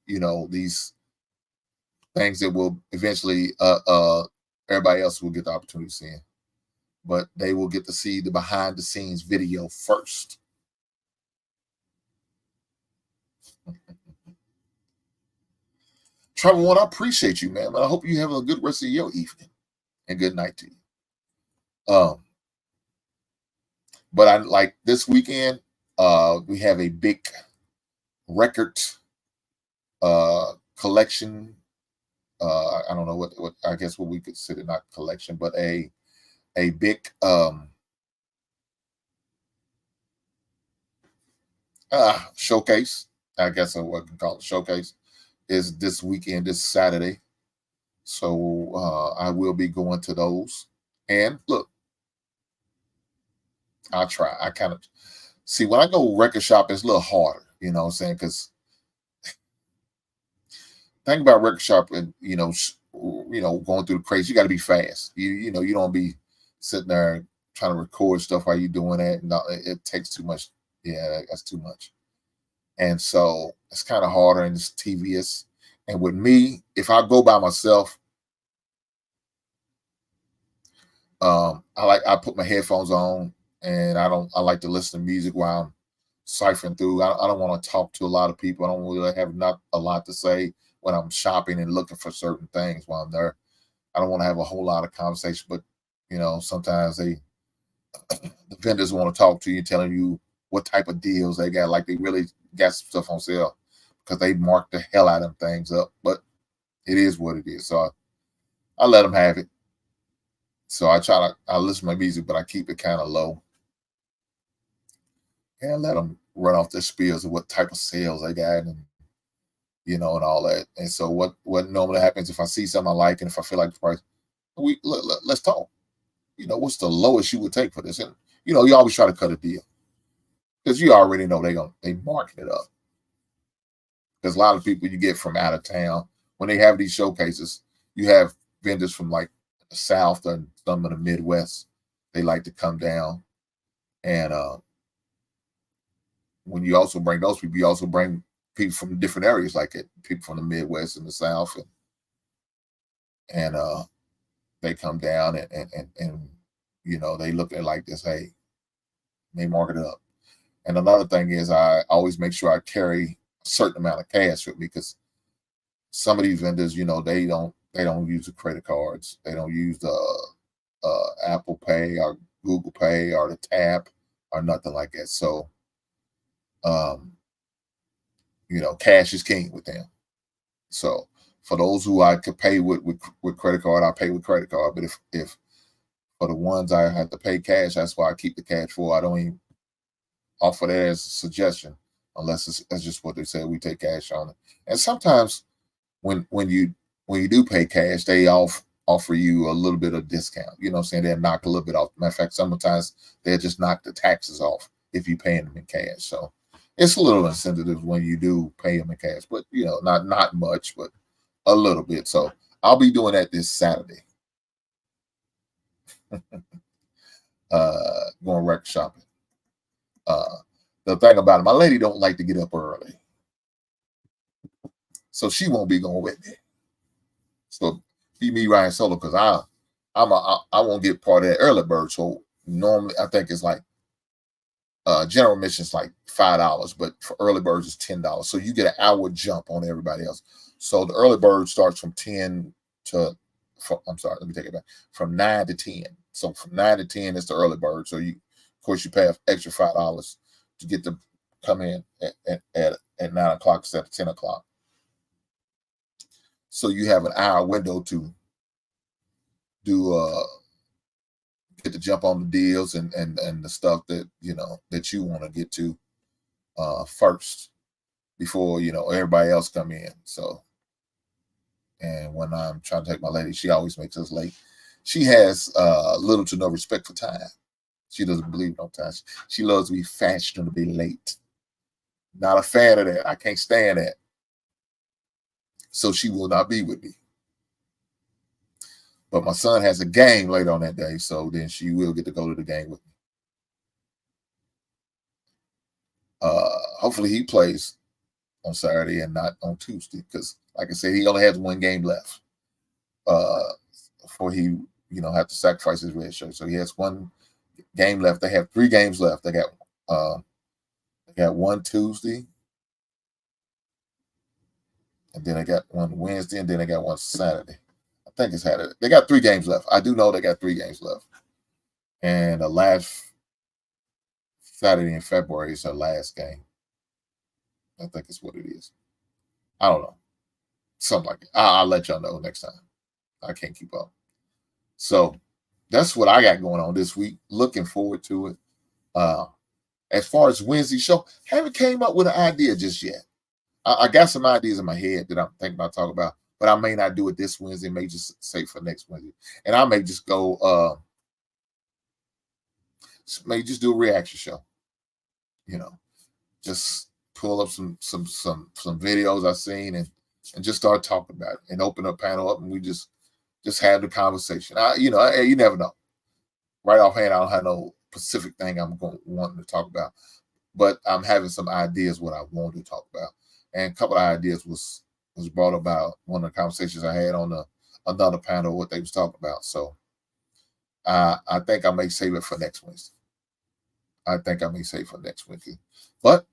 you know, these things that will eventually everybody else will get the opportunity to see. But they will get to see the behind the scenes video first. Trevor One, I appreciate you, man. But I hope you have a good rest of your evening and good night to you. But I like this weekend, we have a big record collection. I don't know what I guess what we consider, not collection, but a big showcase. I guess I can call it showcase. Is this weekend, this Saturday. So I will be going to those. And look, I'll try. I kind of see when I go record shop, it's a little harder, you know what I'm saying? Because think about record shop and you know, going through the crates, you got to be fast. You know, you don't be sitting there trying to record stuff while you're doing that. No, it takes too much. Yeah, that's too much. And so it's kind of harder and it's tedious. And with me, if I go by myself, I put my headphones on and I like to listen to music while I'm ciphering through. I don't want to talk to a lot of people. I don't really have not a lot to say when I'm shopping and looking for certain things while I'm there. I don't want to have a whole lot of conversation, but you know, sometimes the vendors want to talk to you, telling you what type of deals they got, like they really got some stuff on sale because they marked the hell out of them things up. But it is what it is. So I let them have it. So I listen to my music, but I keep it kind of low. And let them run off their spiels of what type of sales they got and, you know, and all that. And so what normally happens if I see something I like and if I feel like the price, let's talk. You know, what's the lowest you would take for this? And, you know, you always try to cut a deal because you already know they marking it up. Because a lot of people you get from out of town, when they have these showcases, you have vendors from like the South and some of the Midwest. They like to come down. And when you also bring those people, you also bring people from different areas, like people from the Midwest and the South. And they come down and you know, they look at it like this, hey, they mark it up. And another thing is I always make sure I carry a certain amount of cash with me because some of these vendors, you know, they don't use the credit cards. They don't use the Apple Pay or Google Pay or the tap or nothing like that. So, you know, cash is king with them. So for those who I could pay with credit card, I pay with credit card. But if for the ones I have to pay cash, that's why I keep the cash for. offer that as a suggestion, unless that's just what they say. We take cash on it. And sometimes when you do pay cash, they offer you a little bit of discount. You know what I'm saying? They'll knock a little bit off. Matter of fact, sometimes they'll just knock the taxes off if you're paying them in cash. So it's a little incentive when you do pay them in cash, but not much, but a little bit. So I'll be doing that this Saturday. Going record shopping. The thing about it, my lady don't like to get up early, so she won't be going with me. So be me riding solo because I won't get part of that early bird. So normally I think it's like general admission is like $5, but for early birds it's $10. So you get an hour jump on everybody else. So the early bird starts from 10 to let me take it back, from 9 to 10. So from 9 to 10 is the early bird. So of course you pay an extra $5 to get to come in at 9 o'clock instead of 10 o'clock. So you have an hour window to get to jump on the deals and the stuff that that you want to get to first before everybody else come in. So, and when I'm trying to take my lady, she always makes us late. She has little to no respect for time. She doesn't believe no time. She loves to be fashionably late. Not a fan of that. I can't stand that. So she will not be with me. But my son has a game later on that day, so then she will get to go to the game with me. Hopefully he plays on Saturday and not on Tuesday, because like I said, he only has one game left before he have to sacrifice his red shirt. So he has one game left. They have 3 games left. They got one Tuesday, and then they got one Wednesday, and then they got one Saturday. I think it's Saturday. They got 3 games left. I do know they got 3 games left. And the last Saturday in February is their last game. I think it's what it is. I don't know. Something like it. I'll let y'all know next time. I can't keep up. So that's what I got going on this week. Looking forward to it. As far as Wednesday show, haven't came up with an idea just yet. I got some ideas in my head that I'm thinking about talking about, but I may not do it this Wednesday. May just say for next Wednesday, and I may just go. May just do a reaction show. Just pull up some videos I've seen and just start talking about it and open a panel up and we just have the conversation. You never know. Right offhand, I don't have no specific thing I'm wanting to talk about, but I'm having some ideas what I want to talk about. And a couple of ideas was brought about one of the conversations I had on another panel, what they was talking about. So I think I may save it for next Wednesday. But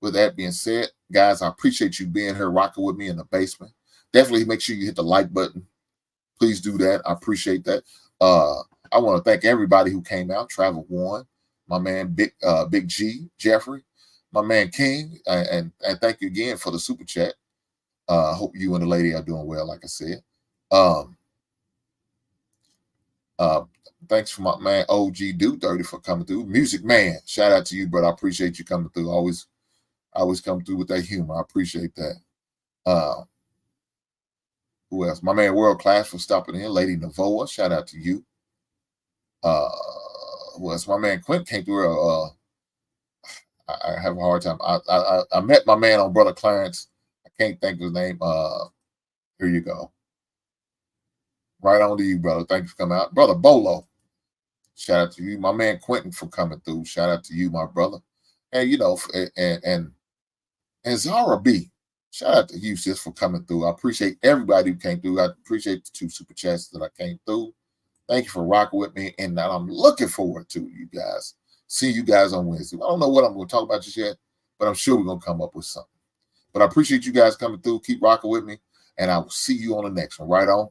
with that being said, guys, I appreciate you being here rocking with me in the basement. Definitely make sure you hit the like button. Please do that. I appreciate that. I want to thank everybody who came out. Travel One, my man Big G, Jeffrey, my man King, and thank you again for the super chat. Hope you and the lady are doing well, like I said. Thanks for my man OG Dude 30 for coming through. Music Man, shout out to you, brother. I appreciate you coming through. Always come through with that humor. I appreciate that. Who else? My man World Class for stopping in. Lady Navoa, shout out to you. Who else? My man Quint came through. I have a hard time. I met my man on Brother Clarence. I can't think of his name. Here you go. Right on to you, brother. Thank you for coming out. Brother Bolo, shout out to you. My man Quentin for coming through. Shout out to you, my brother. And Zara B, shout out to you, sis, for coming through. I appreciate everybody who came through. I appreciate the 2 super chats that I came through. Thank you for rocking with me. And now I'm looking forward to you guys. See you guys on Wednesday. I don't know what I'm going to talk about just yet, but I'm sure we're going to come up with something. But I appreciate you guys coming through. Keep rocking with me. And I will see you on the next one. Right on.